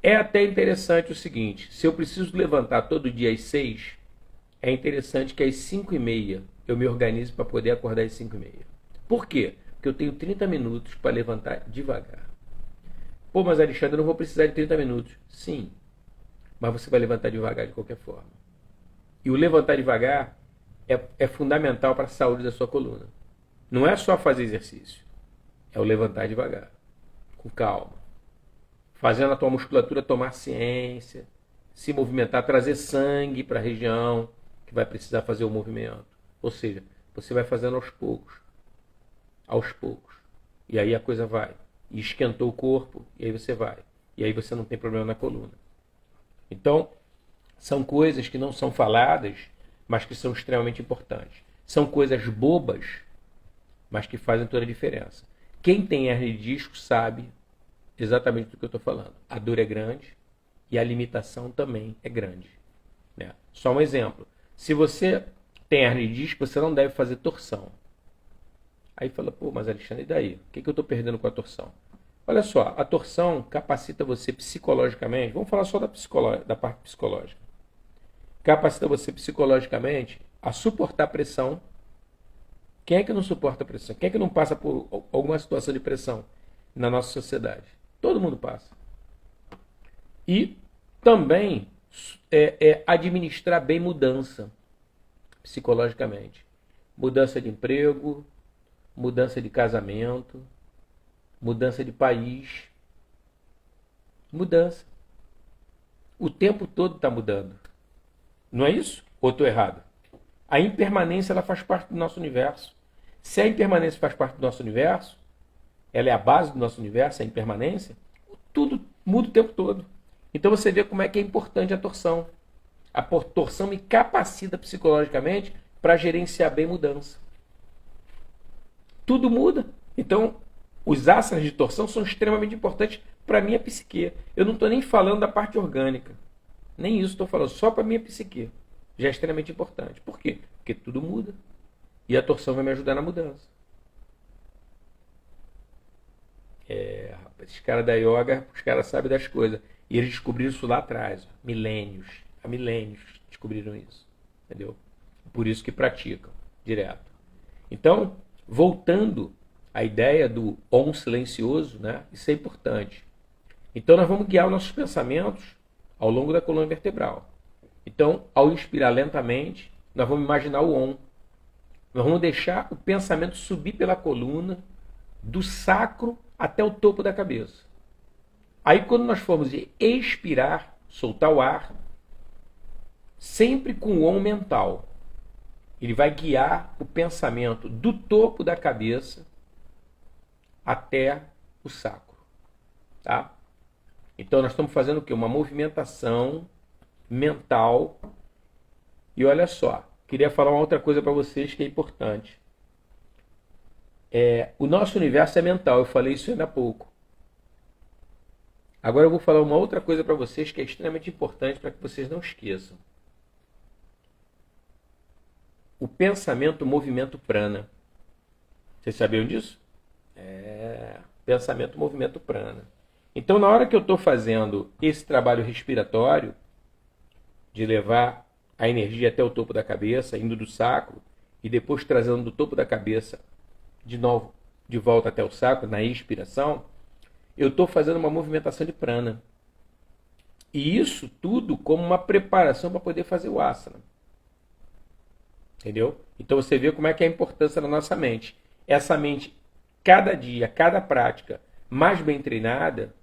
É até interessante o seguinte, se eu preciso levantar todo dia às 6, é interessante que às 5h30 eu me organize para poder acordar às 5h30. Por quê? Porque eu tenho 30 minutos para levantar devagar. Pô, mas Alexandre, eu não vou precisar de 30 minutos. Sim, mas você vai levantar devagar de qualquer forma. E o levantar devagar é fundamental para a saúde da sua coluna. Não é só fazer exercício, é o levantar devagar, com calma. Fazendo a tua musculatura tomar ciência, se movimentar, trazer sangue para a região que vai precisar fazer o movimento. Ou seja, você vai fazendo aos poucos. Aos poucos. E aí a coisa vai. E esquentou o corpo, e aí você vai. E aí você não tem problema na coluna. Então, são coisas que não são faladas, mas que são extremamente importantes. São coisas bobas, mas que fazem toda a diferença. Quem tem hernia de disco sabe exatamente do que eu estou falando. A dor é grande e a limitação também é grande. Né? Só um exemplo. Se você tem hernia de disco, você não deve fazer torção. Aí fala, pô, mas Alexandre, e daí? O que eu estou perdendo com a torção? Olha só, a torção capacita você psicologicamente, vamos falar só da parte psicológica. Capacita você psicologicamente a suportar pressão. Quem é que não suporta pressão? Quem é que não passa por alguma situação de pressão na nossa sociedade? Todo mundo passa. E também administrar bem mudança psicologicamente. Mudança de emprego, mudança de casamento, mudança de país. Mudança. O tempo todo está mudando. Não é isso? Ou estou errado? A impermanência ela faz parte do nosso universo. Se a impermanência faz parte do nosso universo, ela é a base do nosso universo, a impermanência, tudo muda o tempo todo. Então você vê como é que é importante a torção. A torção me capacita psicologicamente para gerenciar bem mudança. Tudo muda. Então, os asanas de torção são extremamente importantes para a minha psique. Eu não estou nem falando da parte orgânica. Nem isso estou falando, só para a minha psique. Já é extremamente importante. Por quê? Porque tudo muda. E a torção vai me ajudar na mudança. Rapaz, esses caras da yoga, os caras sabem das coisas. E eles descobriram isso lá atrás. Milênios. Há milênios descobriram isso. Entendeu? Por isso que praticam direto. Então, voltando à ideia do Om silencioso, né? Isso é importante. Então, nós vamos guiar os nossos pensamentos ao longo da coluna vertebral. Então, ao inspirar lentamente, nós vamos imaginar o Om. Nós vamos deixar o pensamento subir pela coluna, do sacro até o topo da cabeça. Aí, quando nós formos expirar, soltar o ar, sempre com o Om mental, ele vai guiar o pensamento do topo da cabeça até o sacro. Tá? Então, nós estamos fazendo o quê? Uma movimentação mental. E olha só, queria falar uma outra coisa para vocês que é importante. O nosso universo é mental, eu falei isso ainda há pouco. Agora eu vou falar uma outra coisa para vocês que é extremamente importante para que vocês não esqueçam. O pensamento, o movimento prana. Vocês sabiam disso? Pensamento, movimento prana. Então, na hora que eu estou fazendo esse trabalho respiratório, de levar a energia até o topo da cabeça, indo do sacro, e depois trazendo do topo da cabeça de novo, de volta até o sacro, na expiração, eu estou fazendo uma movimentação de prana. E isso tudo como uma preparação para poder fazer o asana. Entendeu? Então você vê como é que é a importância da nossa mente. Essa mente, cada dia, cada prática mais bem treinada,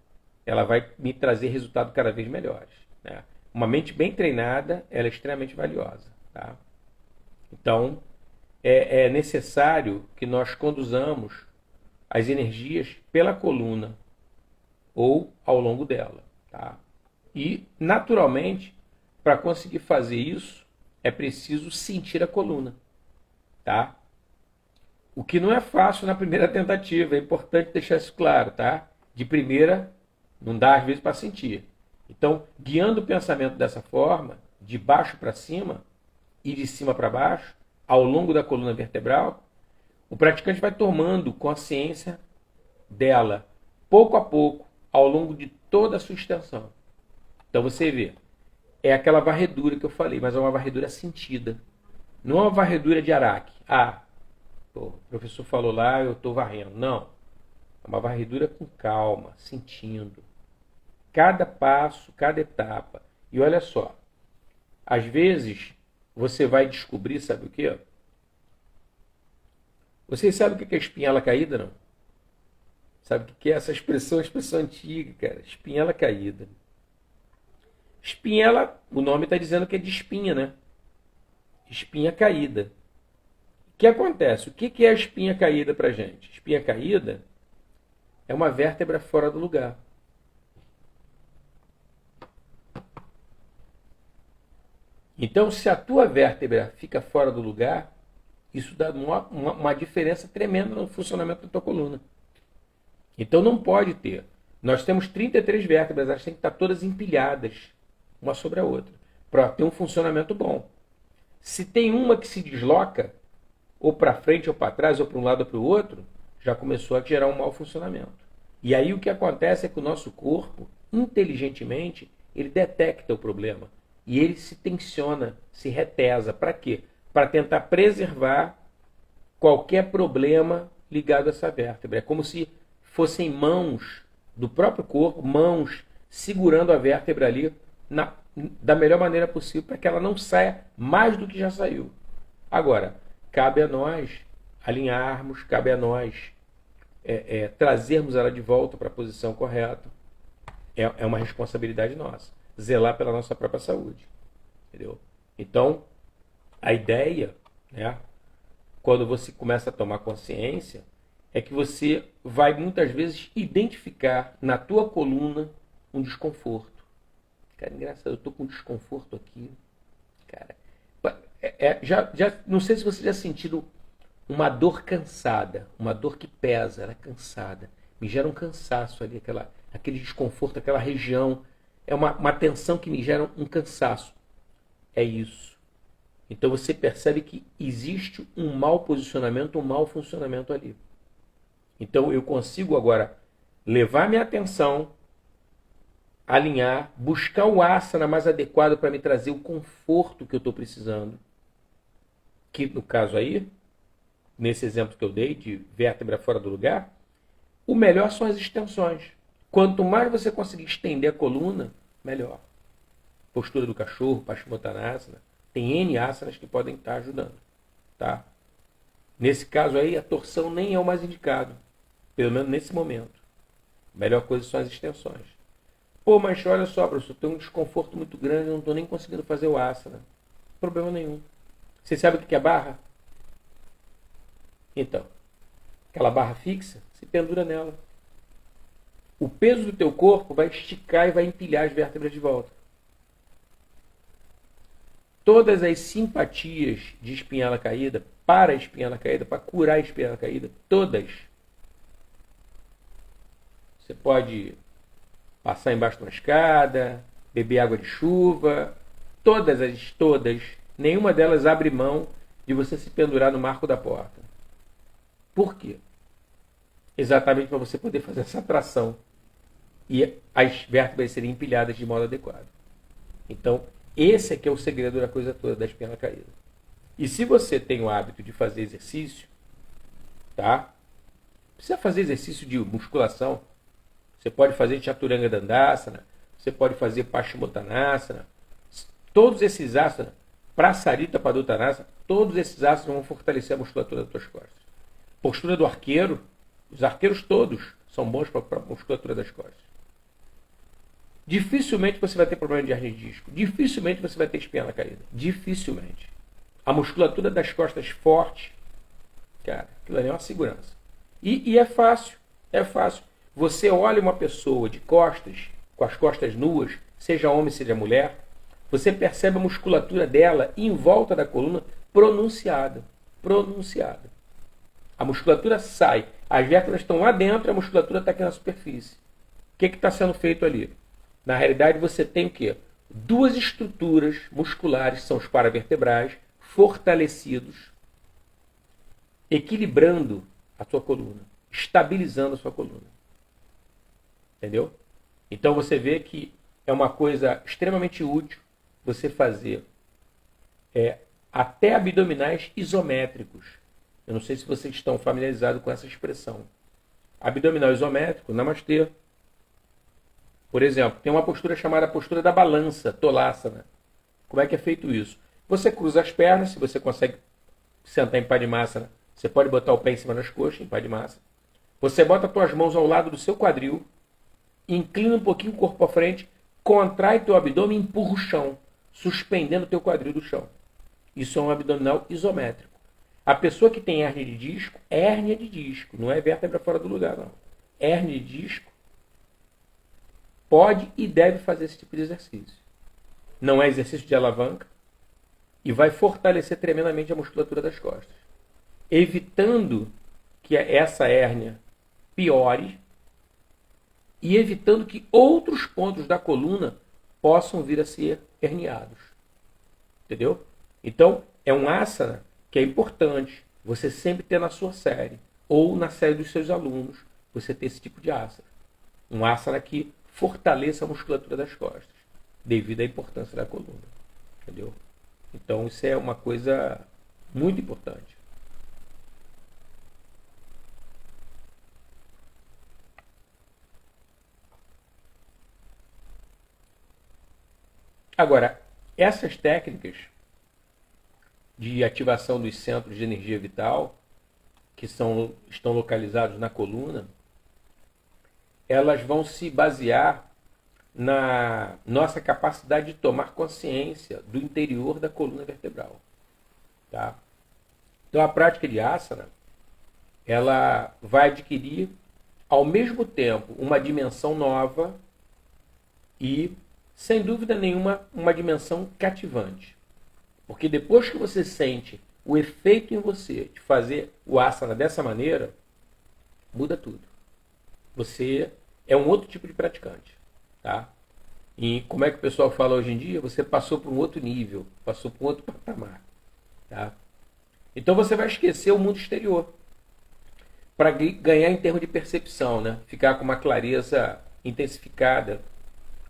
ela vai me trazer resultados cada vez melhores. Né? Uma mente bem treinada, ela é extremamente valiosa. Tá? Então, é necessário que nós conduzamos as energias pela coluna ou ao longo dela. Tá? E, naturalmente, para conseguir fazer isso, é preciso sentir a coluna, tá? O que não é fácil na primeira tentativa, é importante deixar isso claro, tá? De primeira, não dá às vezes para sentir. Então, guiando o pensamento dessa forma, de baixo para cima e de cima para baixo, ao longo da coluna vertebral, o praticante vai tomando consciência dela, pouco a pouco, ao longo de toda a sua extensão. Então você vê, é aquela varredura que eu falei, mas é uma varredura sentida. Não é uma varredura de araque. Ah, pô, o professor falou lá, eu estou varrendo. Não. É uma varredura com calma, sentindo. Cada passo, cada etapa. E olha só, às vezes você vai descobrir, sabe o quê? Vocês sabem o que é espinhela caída, não? Sabe o que é essa expressão? Expressão antiga, cara. Espinhela caída. Espinhela, o nome está dizendo que é de espinha, né? Espinha caída. O que acontece? O que é a espinha caída para a gente? Espinha caída é uma vértebra fora do lugar. Então, se a tua vértebra fica fora do lugar, isso dá uma diferença tremenda no funcionamento da tua coluna. Então não pode ter. Nós temos 33 vértebras, elas têm que estar todas empilhadas, uma sobre a outra, para ter um funcionamento bom. Se tem uma que se desloca, ou para frente ou para trás, ou para um lado ou para o outro, já começou a gerar um mau funcionamento. E aí o que acontece é que o nosso corpo, inteligentemente, ele detecta o problema. E ele se tensiona, se retesa. Para quê? Para tentar preservar qualquer problema ligado a essa vértebra. É como se fossem mãos do próprio corpo, mãos segurando a vértebra ali da melhor maneira possível para que ela não saia mais do que já saiu. Agora, cabe a nós alinharmos, cabe a nós trazermos ela de volta para a posição correta. É uma responsabilidade nossa. Zelar pela nossa própria saúde. Entendeu? Então, a ideia, né, quando você começa a tomar consciência, é que você vai muitas vezes identificar na tua coluna um desconforto. Cara, engraçado, eu estou com desconforto aqui. Cara, não sei se você já sentiu uma dor cansada, uma dor que pesa, ela é cansada. Me gera um cansaço ali, aquele desconforto, aquela região. É uma tensão que me gera um cansaço. É isso. Então você percebe que existe um mau posicionamento, um mau funcionamento ali. Então eu consigo agora levar minha atenção, alinhar, buscar o asana mais adequado para me trazer o conforto que eu estou precisando. Que no caso aí, nesse exemplo que eu dei de vértebra fora do lugar, o melhor são as extensões. Quanto mais você conseguir estender a coluna, melhor. Postura do cachorro, Paschimottanasana. Tem N asanas que podem estar ajudando. Tá? Nesse caso aí, a torção nem é o mais indicado. Pelo menos nesse momento. A melhor coisa são as extensões. Pô, mas olha só, professor, eu tenho um desconforto muito grande, eu não estou nem conseguindo fazer o asana. Problema nenhum. Você sabe o que é barra? Então, aquela barra fixa, se pendura nela. O peso do teu corpo vai esticar e vai empilhar as vértebras de volta. Todas as simpatias de espinhela caída, para a espinhela caída, para curar a espinhela caída, todas. Você pode passar embaixo de uma escada, beber água de chuva, todas, nenhuma delas abre mão de você se pendurar no marco da porta. Por quê? Exatamente para você poder fazer essa tração e as vértebras serem empilhadas de modo adequado. Então, esse aqui é o segredo da coisa toda da espinhela caída. E se você tem o hábito de fazer exercício, tá? Precisa fazer exercício de musculação. Você pode fazer Chaturanga Dandasana, você pode fazer Paschimottanasana. Todos esses asanas, Prasarita Padottanasana, todos esses asanas vão fortalecer a musculatura das tuas costas. Postura do arqueiro, os arqueiros todos são bons para a musculatura das costas. Dificilmente você vai ter problema de hernia de disco. Dificilmente você vai ter espinhela caída. Dificilmente. A musculatura das costas forte, cara, aquilo ali é uma segurança. E é fácil. É fácil. Você olha uma pessoa de costas, com as costas nuas, seja homem, seja mulher, você percebe a musculatura dela em volta da coluna pronunciada. Pronunciada. A musculatura sai. As vértebras estão lá dentro, a musculatura está aqui na superfície. O que está sendo feito ali? Na realidade, você tem o quê? Duas estruturas musculares, são os paravertebrais, fortalecidos, equilibrando a sua coluna, estabilizando a sua coluna. Entendeu? Então você vê que é uma coisa extremamente útil você fazer até abdominais isométricos. Eu não sei se vocês estão familiarizados com essa expressão. Abdominal isométrico, namastê. Por exemplo, tem uma postura chamada postura da balança, tolasana. Como é que é feito isso? Você cruza as pernas, se você consegue sentar em Padmasana, você pode botar o pé em cima das coxas, em Padmasana. Você bota as suas mãos ao lado do seu quadril, inclina um pouquinho o corpo à frente, contrai teu abdômen e empurra o chão, suspendendo o teu quadril do chão. Isso é um abdominal isométrico. A pessoa que tem hérnia de disco, não é vértebra fora do lugar, não. Hérnia de disco, pode e deve fazer esse tipo de exercício. Não é exercício de alavanca e vai fortalecer tremendamente a musculatura das costas, evitando que essa hérnia piore e evitando que outros pontos da coluna possam vir a ser herniados. Entendeu? Então, é um asana que é importante você sempre ter na sua série ou na série dos seus alunos, você ter esse tipo de asana. Um asana que fortaleça a musculatura das costas, devido à importância da coluna. Entendeu? Então, isso é uma coisa muito importante. Agora, essas técnicas de ativação dos centros de energia vital, que estão localizados na coluna, elas vão se basear na nossa capacidade de tomar consciência do interior da coluna vertebral. Tá? Então, a prática de asana, ela vai adquirir, ao mesmo tempo, uma dimensão nova e, sem dúvida nenhuma, uma dimensão cativante. Porque depois que você sente o efeito em você de fazer o asana dessa maneira, muda tudo. Você é um outro tipo de praticante. Tá? E como é que o pessoal fala hoje em dia? Você passou por um outro nível, passou por um outro patamar. Tá? Então você vai esquecer o mundo exterior para ganhar em termos de percepção, né? Ficar com uma clareza intensificada.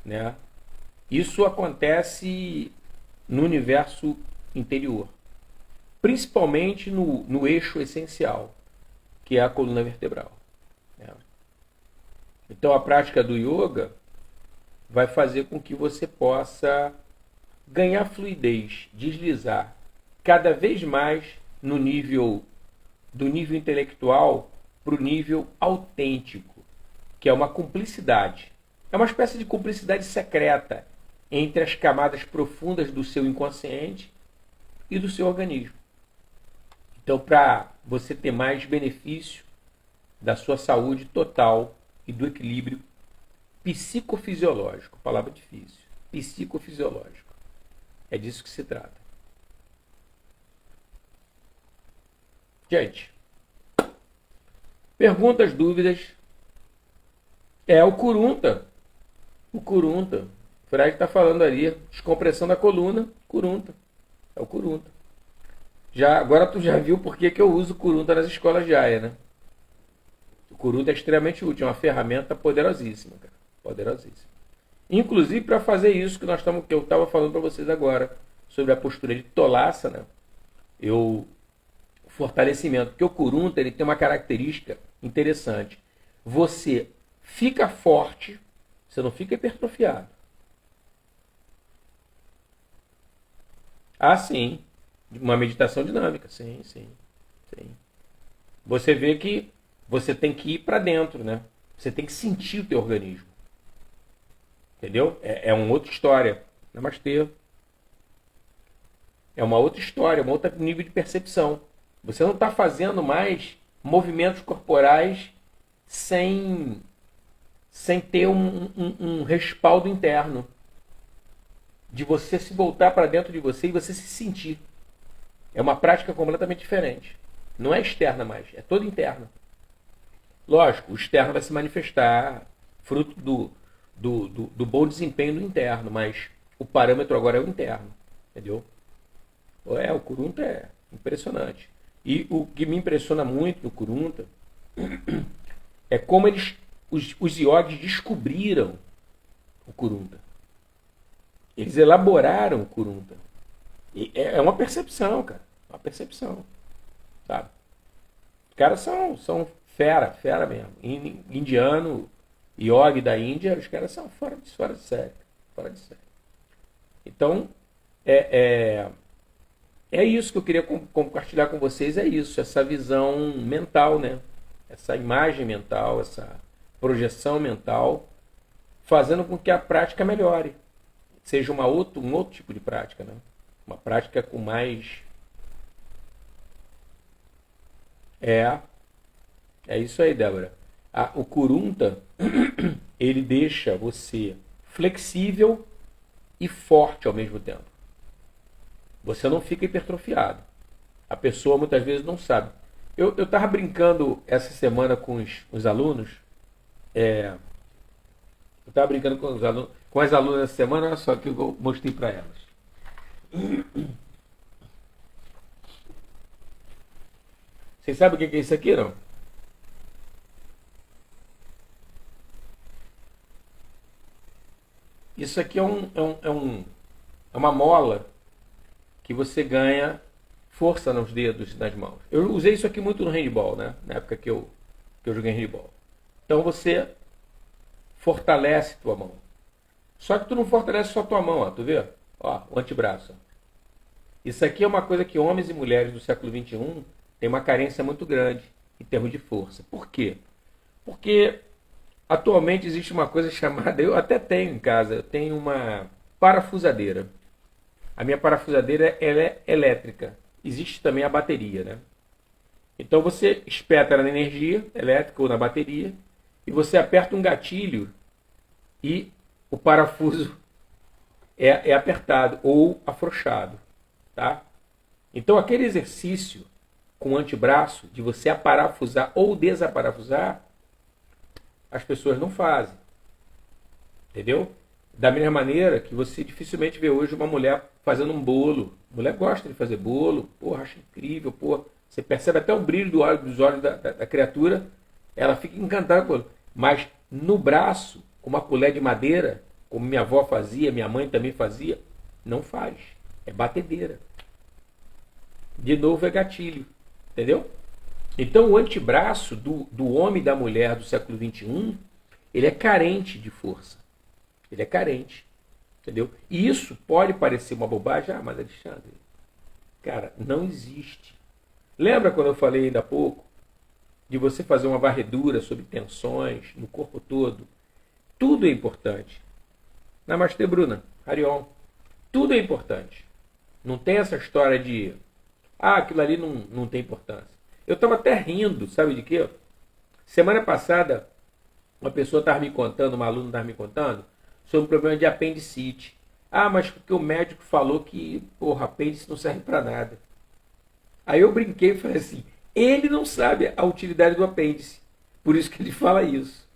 Né? Isso acontece no universo interior, principalmente no eixo essencial, que é a coluna vertebral. Né? Então a prática do yoga vai fazer com que você possa ganhar fluidez, deslizar cada vez mais no nível do nível intelectual para o nível autêntico, que é uma cumplicidade. É uma espécie de cumplicidade secreta entre as camadas profundas do seu inconsciente e do seu organismo. Então, para você ter mais benefício da sua saúde total e do equilíbrio psicofisiológico, palavra difícil, psicofisiológico. É disso que se trata. Gente, perguntas, dúvidas? O Kurunta. O Kurunta. O Fred está falando ali, descompressão da coluna, Kurunta. É o Kurunta. Agora tu já viu por que eu uso Kurunta nas escolas de Aya, né? O Kurunta é extremamente útil, é uma ferramenta poderosíssima, cara. Poderosíssima. Inclusive para fazer isso que eu estava falando para vocês agora, sobre a postura de Tolasana, o fortalecimento, porque o Kurunta ele tem uma característica interessante. Você fica forte, você não fica hipertrofiado. Ah, sim. Uma meditação dinâmica. Sim. Você vê que você tem que ir para dentro, né? Você tem que sentir o teu organismo. Entendeu? É uma outra história. Namastê. É uma outra história, um outro nível de percepção. Você não está fazendo mais movimentos corporais sem ter um respaldo interno. de você se voltar para dentro de você e você se sentir. É uma prática completamente diferente. Não é externa mais, é toda interna. Lógico, o externo vai se manifestar fruto do bom desempenho do interno, mas o parâmetro agora é o interno, entendeu? O Kurunta é impressionante. E o que me impressiona muito no Kurunta é como os yogis descobriram o Kurunta. Eles elaboraram o Kurunta. E é uma percepção, cara. Uma percepção. Sabe? Os caras são fera mesmo. Indiano, yogi da Índia, os caras são fora de série. Fora de série. Então, é isso que eu queria compartilhar com vocês, é isso, essa visão mental, né? Essa imagem mental, essa projeção mental, fazendo com que a prática melhore. Seja um outro tipo de prática, né? Uma prática com mais... É isso aí, Débora. O Kurunta, ele deixa você flexível e forte ao mesmo tempo. Você não fica hipertrofiado. A pessoa muitas vezes não sabe. Eu estava brincando essa semana com os alunos. Eu estava brincando com as alunas essa semana, olha só que eu mostrei para elas. Vocês sabem o que é isso aqui, não? Isso aqui é uma mola que você ganha força nos dedos, nas mãos. Eu usei isso aqui muito no handball, né? Na época que eu joguei handball. Então você fortalece tua mão. Só que tu não fortalece só tua mão, ó, tu vê? Ó, o antebraço. Isso aqui é uma coisa que homens e mulheres do século XXI têm uma carência muito grande em termos de força. Por quê? Porque atualmente existe uma coisa chamada, eu até tenho em casa, eu tenho uma parafusadeira. A minha parafusadeira ela é elétrica. Existe também a bateria, né? Então você espeta ela na energia elétrica ou na bateria e você aperta um gatilho e o parafuso é apertado ou afrouxado, tá? Então aquele exercício com o antebraço de você aparafusar ou desaparafusar, as pessoas não fazem, entendeu? Da mesma maneira que você dificilmente vê hoje uma mulher fazendo um bolo. A mulher gosta de fazer bolo, porra, acha incrível, porra. Você percebe até o brilho dos olhos da criatura, ela fica encantada com o bolo. Mas no braço, com uma colher de madeira, como minha avó fazia, minha mãe também fazia, não faz. É batedeira. De novo é gatilho, entendeu? Então o antebraço do homem e da mulher do século XXI, ele é carente de força. Ele é carente, entendeu? E isso pode parecer uma bobagem, mas Alexandre, cara, não existe. Lembra quando eu falei ainda há pouco de você fazer uma varredura sobre tensões no corpo todo? Tudo é importante. Namastê, Bruna, Harion. Tudo é importante. Não tem essa história de aquilo ali não tem importância. Eu estava até rindo, sabe de quê? Semana passada, uma pessoa estava me contando, uma aluna estava me contando, sobre um problema de apendicite. Mas porque o médico falou que, porra, apêndice não serve para nada. Aí eu brinquei e falei assim, ele não sabe a utilidade do apêndice. Por isso que ele fala isso.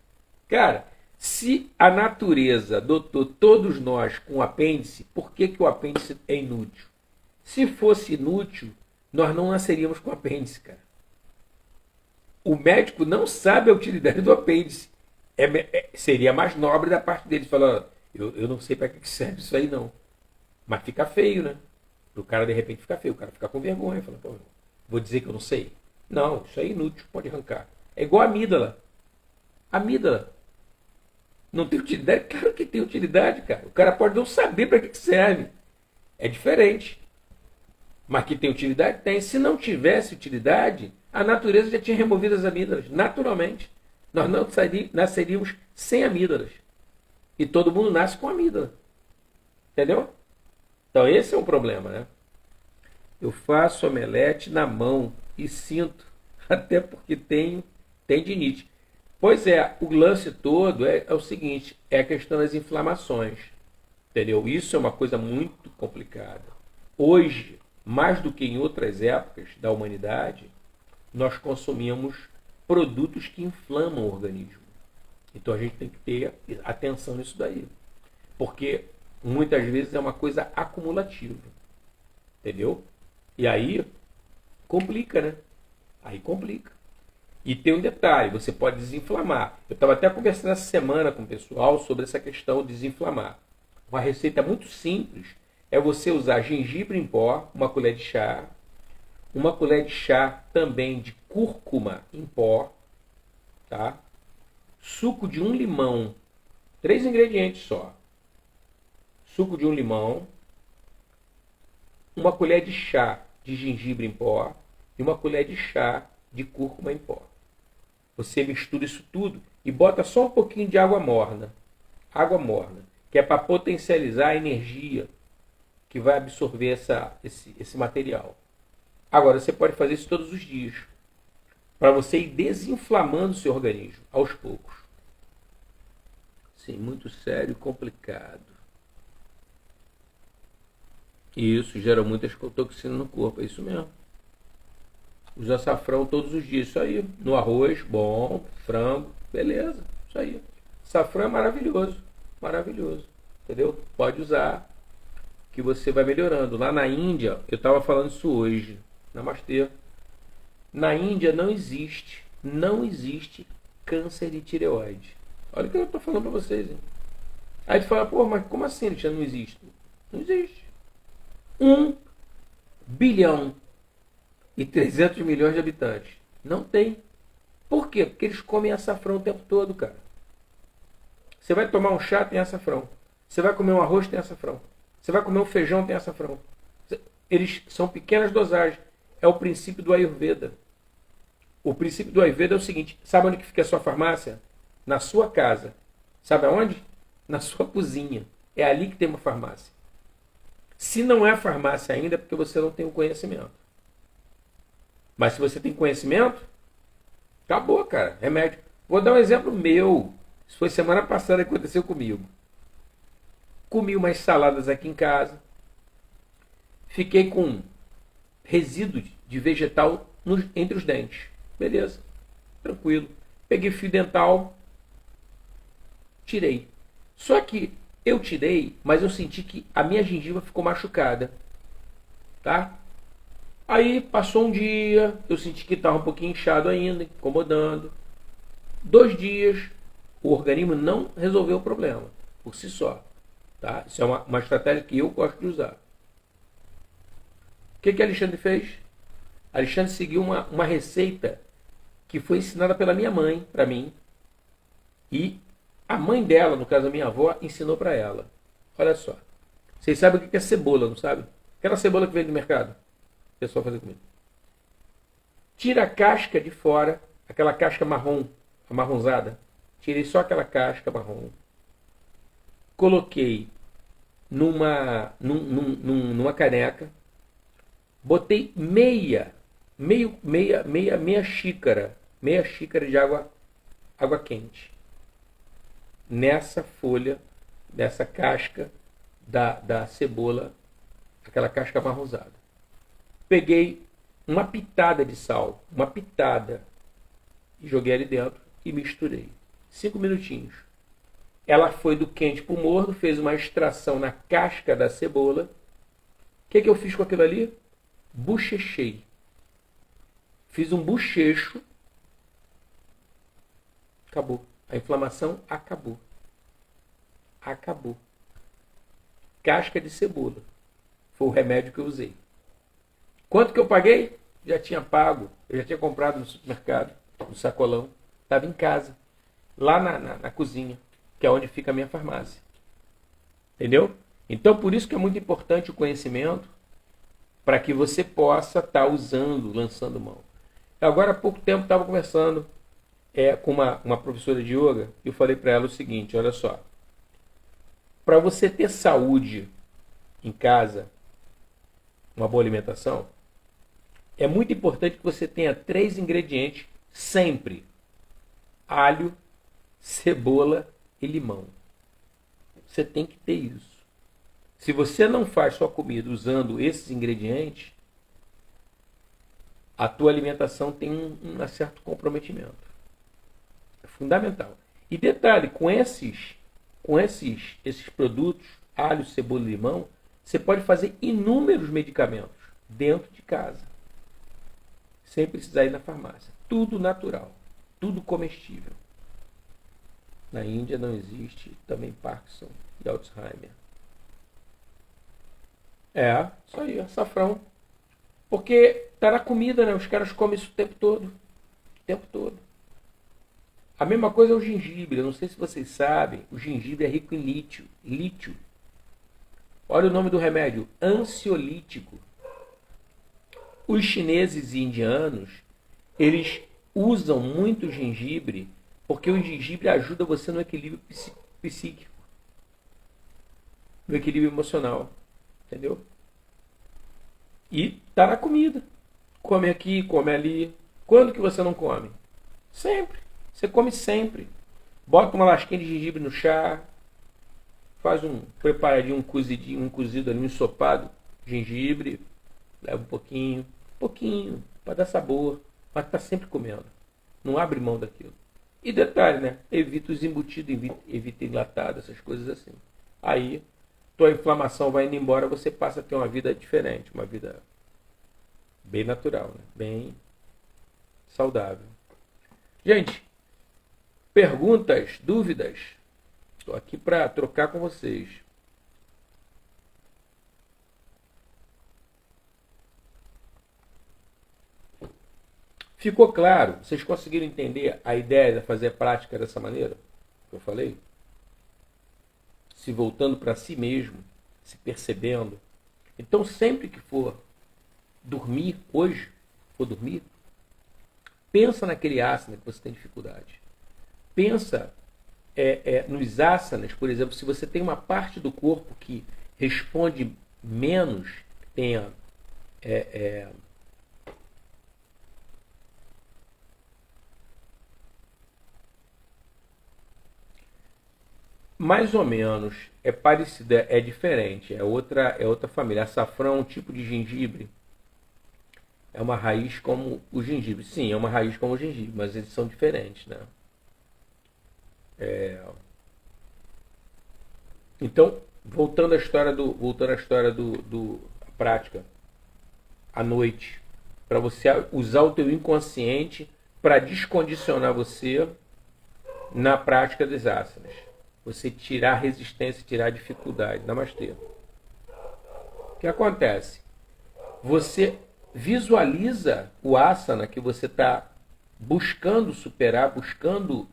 Cara, se a natureza dotou todos nós com apêndice, por que o apêndice é inútil? Se fosse inútil, nós não nasceríamos com apêndice, cara. O médico não sabe a utilidade do apêndice. Seria mais nobre da parte dele falar, eu não sei para que serve isso aí não. Mas fica feio, né? O cara de repente fica feio, o cara fica com vergonha, fala, pô, vou dizer que eu não sei. Não, isso é inútil, pode arrancar. É igual a amígdala. Amígdala. Não tem utilidade? Claro que tem utilidade, cara. O cara pode não saber para que serve. É diferente. Mas que tem utilidade? Tem. Se não tivesse utilidade, a natureza já tinha removido as amígdalas, naturalmente. Nós não nasceríamos sem amígdalas. E todo mundo nasce com amígdala. Entendeu? Então esse é um problema, né? Eu faço omelete na mão e sinto, até porque tenho tendinite. Pois é, o lance todo é o seguinte, é a questão das inflamações. Entendeu? Isso é uma coisa muito complicada. Hoje, mais do que em outras épocas da humanidade, nós consumimos produtos que inflamam o organismo. Então a gente tem que ter atenção nisso daí. Porque muitas vezes é uma coisa acumulativa. Entendeu? E aí complica, né? Aí complica. E tem um detalhe, você pode desinflamar. Eu estava até conversando essa semana com o pessoal sobre essa questão de desinflamar. Uma receita muito simples é você usar gengibre em pó, uma colher de chá também de cúrcuma em pó, tá? Suco de um limão, 3 ingredientes só. Suco de um limão, uma colher de chá de gengibre em pó e uma colher de chá de cúrcuma em pó. Você mistura isso tudo e bota só um pouquinho de água morna, que é para potencializar a energia que vai absorver esse material. Agora, você pode fazer isso todos os dias, para você ir desinflamando o seu organismo, aos poucos. Sim, muito sério e complicado. E isso gera muitas toxinas no corpo, é isso mesmo. Usa açafrão todos os dias, isso aí. No arroz, bom, frango, beleza, isso aí. Açafrão é maravilhoso, maravilhoso, entendeu? Pode usar, que você vai melhorando. Lá na Índia, eu estava falando isso hoje, namastê. Na Índia não existe câncer de tireoide. Olha o que eu estou falando para vocês, hein? Aí tu fala, pô, mas como assim, Alexandre, não existe? Não existe. 1,3 bilhão de habitantes. Não tem. Por quê? Porque eles comem açafrão o tempo todo, cara. Você vai tomar um chá, tem açafrão. Você vai comer um arroz, tem açafrão. Você vai comer um feijão, tem açafrão. Eles são pequenas dosagens. É o princípio do Ayurveda. O princípio do Ayurveda é o seguinte: sabe onde que fica a sua farmácia? Na sua casa. Sabe aonde? Na sua cozinha. É ali que tem uma farmácia. Se não é farmácia ainda, é porque você não tem o conhecimento. Mas se você tem conhecimento, acabou, cara. Remédio. Vou dar um exemplo meu. Isso foi semana passada que aconteceu comigo. Comi umas saladas aqui em casa. Fiquei com resíduo de vegetal entre os dentes. Beleza. Tranquilo. Peguei fio dental. Tirei. Só que eu tirei, mas eu senti que a minha gengiva ficou machucada. Tá? Aí passou um dia, eu senti que estava um pouquinho inchado ainda, incomodando. 2 dias, o organismo não resolveu o problema, por si só. Tá? Isso é uma estratégia que eu gosto de usar. O que Alexandre fez? Alexandre seguiu uma receita que foi ensinada pela minha mãe, para mim. E a mãe dela, no caso a minha avó, ensinou para ela. Olha só. Vocês sabem o que é cebola, não sabe? Aquela cebola que vem do mercado. O pessoal fazer comigo. Tira a casca de fora, aquela casca marrom, amarronzada. Tirei só aquela casca marrom. Coloquei numa caneca. Botei meia xícara de água quente nessa folha, dessa casca da cebola, aquela casca amarronzada. Peguei uma pitada de sal, e joguei ali dentro e misturei. 5 minutinhos. Ela foi do quente para o morno, fez uma extração na casca da cebola. O que eu fiz com aquilo ali? Bochechei. Fiz um bochecho. Acabou. A inflamação acabou. Acabou. Casca de cebola. Foi o remédio que eu usei. Quanto que eu paguei? Já tinha pago. Eu já tinha comprado no supermercado, no sacolão. Estava em casa. Lá na cozinha, que é onde fica a minha farmácia. Entendeu? Então, por isso que é muito importante o conhecimento, para que você possa estar usando, lançando mão. Agora, há pouco tempo, estava conversando com uma professora de yoga, e eu falei para ela o seguinte: olha só, para você ter saúde em casa, uma boa alimentação, é muito importante que você tenha 3 ingredientes sempre: alho, cebola e limão. Você tem que ter isso. Se você não faz sua comida usando esses ingredientes, a tua alimentação tem um certo comprometimento. É fundamental. E detalhe, com esses produtos, alho, cebola e limão, você pode fazer inúmeros medicamentos dentro de casa, sem precisar ir na farmácia. Tudo natural, tudo comestível. Na Índia não existe também Parkinson e Alzheimer. Isso aí, açafrão. Porque tá na comida, né? Os caras comem isso o tempo todo. O tempo todo. A mesma coisa é o gengibre. Eu não sei se vocês sabem, o gengibre é rico em lítio. Lítio. Olha o nome do remédio, ansiolítico. Os chineses e indianos, eles usam muito o gengibre porque o gengibre ajuda você no equilíbrio psíquico, no equilíbrio emocional. Entendeu? E tá na comida. Come aqui, come ali. Quando que você não come? Sempre. Você come sempre. Bota uma lasquinha de gengibre no chá. Faz um preparadinho, um cozido ali, um ensopado. Gengibre. Leva um pouquinho, para dar sabor. Mas tá sempre comendo. Não abre mão daquilo. E detalhe, né? Evita os embutidos, evita enlatado, essas coisas assim. Aí, tua inflamação vai indo embora, você passa a ter uma vida diferente. Uma vida bem natural, né? Bem saudável. Gente, perguntas, dúvidas? Estou aqui para trocar com vocês. Ficou claro? Vocês conseguiram entender a ideia de fazer prática dessa maneira? Que eu falei? Se voltando para si mesmo, se percebendo. Então, sempre que for dormir, hoje, for dormir, pensa naquele asana que você tem dificuldade. Pensa nos asanas, por exemplo, se você tem uma parte do corpo que responde menos, tenha mais ou menos, é parecida, é diferente, é outra família. Açafrão é um tipo de gengibre, é uma raiz como o gengibre. Sim, é uma raiz como o gengibre, mas eles são diferentes, né? Então, voltando à história do prática, à noite, para você usar o teu inconsciente para descondicionar você na prática das asanas. Você tirar a resistência, tirar a dificuldade. Namastê. O que acontece? Você visualiza o asana que você está buscando superar, buscando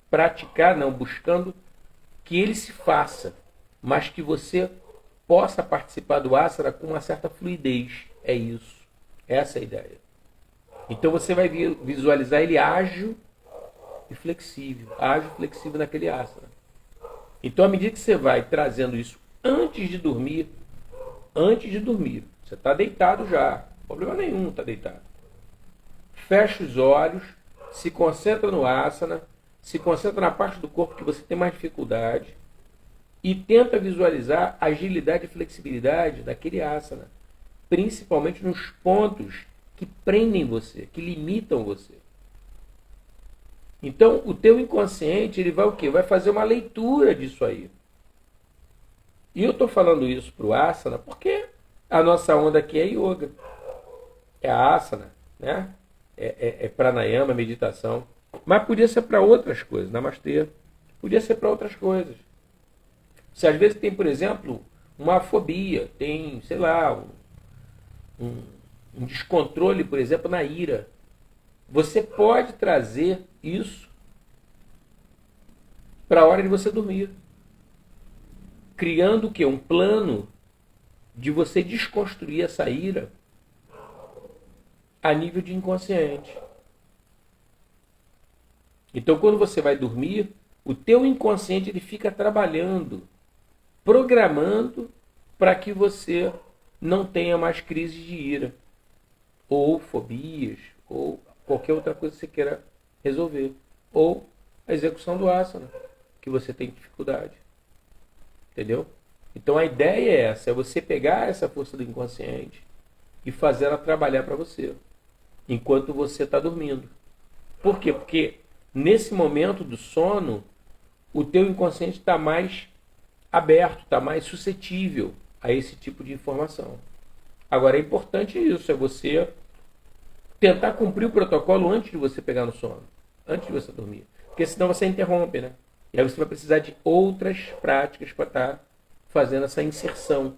praticar, não, buscando que ele se faça, mas que você possa participar do asana com uma certa fluidez. É isso. Essa é a ideia. Então você vai visualizar ele ágil e flexível. Ágil e flexível naquele asana. Então, à medida que você vai trazendo isso antes de dormir, você está deitado já, problema nenhum, está deitado. Fecha os olhos, se concentra no asana, se concentra na parte do corpo que você tem mais dificuldade e tenta visualizar a agilidade e flexibilidade daquele asana, principalmente nos pontos que prendem você, que limitam você. Então, o teu inconsciente, ele vai o quê? Vai fazer uma leitura disso aí. E eu estou falando isso para o asana porque a nossa onda aqui é yoga. É a asana, né? É pranayama, meditação. Mas podia ser para outras coisas, namastê. Podia ser para outras coisas. Se às vezes tem, por exemplo, uma fobia, tem, sei lá, um descontrole, por exemplo, na ira. Você pode trazer isso para a hora de você dormir. Criando o quê? Um plano de você desconstruir essa ira a nível de inconsciente. Então, quando você vai dormir, o teu inconsciente ele fica trabalhando, programando para que você não tenha mais crises de ira, ou fobias, ou qualquer outra coisa que você queira resolver. Ou a execução do asana, que você tem dificuldade. Entendeu? Então a ideia é essa, é você pegar essa força do inconsciente e fazer ela trabalhar para você, enquanto você está dormindo. Por quê? Porque nesse momento do sono, o teu inconsciente está mais aberto, está mais suscetível a esse tipo de informação. Agora é importante isso, é você tentar cumprir o protocolo antes de você pegar no sono, antes de você dormir. Porque senão você interrompe, né? E aí você vai precisar de outras práticas para estar fazendo essa inserção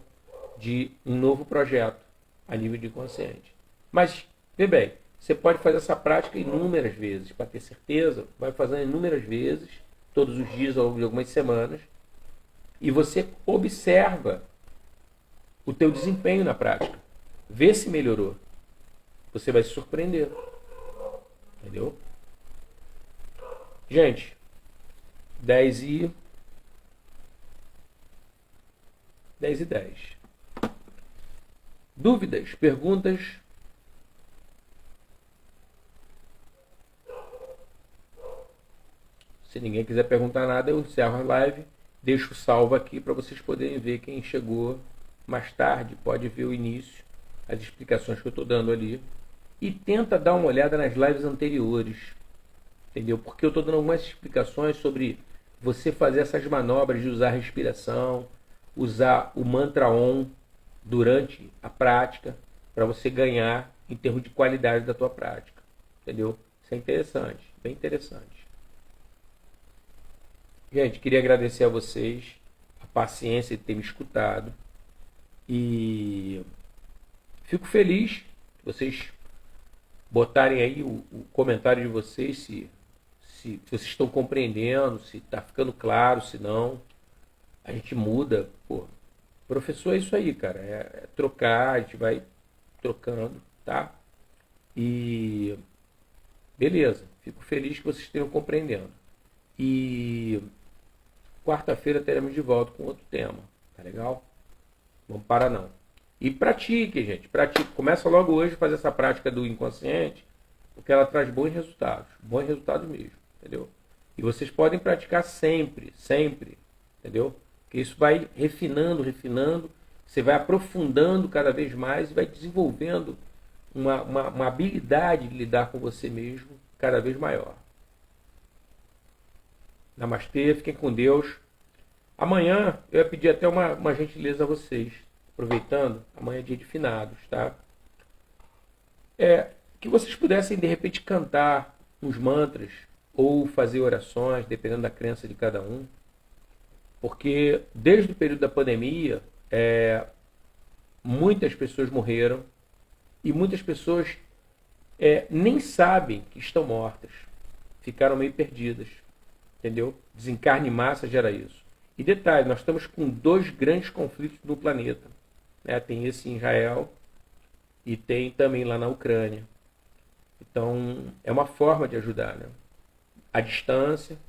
de um novo projeto a nível de inconsciente. Mas, vê bem, você pode fazer essa prática inúmeras vezes, para ter certeza, vai fazendo inúmeras vezes, todos os dias ao longo de algumas semanas, e você observa o teu desempenho na prática. Vê se melhorou. Você vai se surpreender. Entendeu? Gente, 10 e 10. Dúvidas, perguntas? Se ninguém quiser perguntar nada, eu encerro a live. Deixo salvo aqui para vocês poderem ver quem chegou mais tarde. Pode ver o início, as explicações que eu estou dando ali. E tenta dar uma olhada nas lives anteriores. Entendeu? Porque eu estou dando algumas explicações sobre você fazer essas manobras de usar a respiração, usar o mantra OM durante a prática, para você ganhar em termos de qualidade da tua prática. Entendeu? Isso é interessante, bem interessante. Gente, queria agradecer a vocês a paciência de ter me escutado. E fico feliz que vocês botarem aí o comentário de vocês, se vocês estão compreendendo, se está ficando claro, se não. A gente muda. Pô, professor é isso aí, cara. É trocar, a gente vai trocando, tá? E beleza, fico feliz que vocês estejam compreendendo. E quarta-feira teremos de volta com outro tema, tá legal? Vamos parar não. E pratique, gente, pratique. Começa logo hoje a fazer essa prática do inconsciente, porque ela traz bons resultados mesmo, entendeu? E vocês podem praticar sempre, sempre, entendeu? Porque isso vai refinando, você vai aprofundando cada vez mais e vai desenvolvendo uma habilidade de lidar com você mesmo cada vez maior. Namastê, fiquem com Deus. Amanhã eu ia pedir até uma gentileza a vocês, aproveitando, amanhã é dia de finados, tá? Que vocês pudessem de repente cantar uns mantras ou fazer orações, dependendo da crença de cada um, porque desde o período da pandemia muitas pessoas morreram e muitas pessoas nem sabem que estão mortas, ficaram meio perdidas. Entendeu? Desencarne em massa gera isso. E detalhe, nós estamos com 2 grandes conflitos no planeta. Né? Tem esse em Israel e tem também lá na Ucrânia. Então, é uma forma de ajudar. Né? A distância,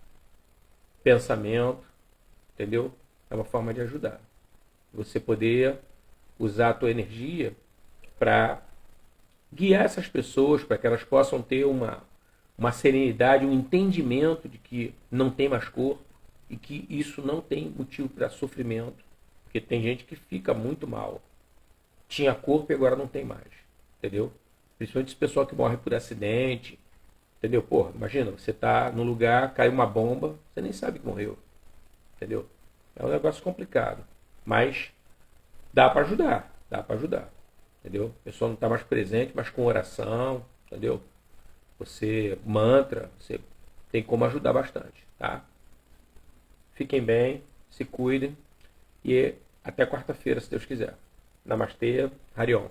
pensamento, entendeu? É uma forma de ajudar. Você poder usar a tua energia para guiar essas pessoas, para que elas possam ter uma serenidade, um entendimento de que não tem mais corpo e que isso não tem motivo para sofrimento, porque tem gente que fica muito mal. Tinha corpo e agora não tem mais, entendeu? Principalmente esse pessoal que morre por acidente, entendeu? Porra, imagina, você tá num lugar, cai uma bomba, você nem sabe que morreu, entendeu? É um negócio complicado, mas dá para ajudar, entendeu? O pessoal não está mais presente, mas com oração, entendeu? Você mantra, você tem como ajudar bastante, tá? Fiquem bem, se cuidem e até quarta-feira, se Deus quiser. Namastê, Hariom.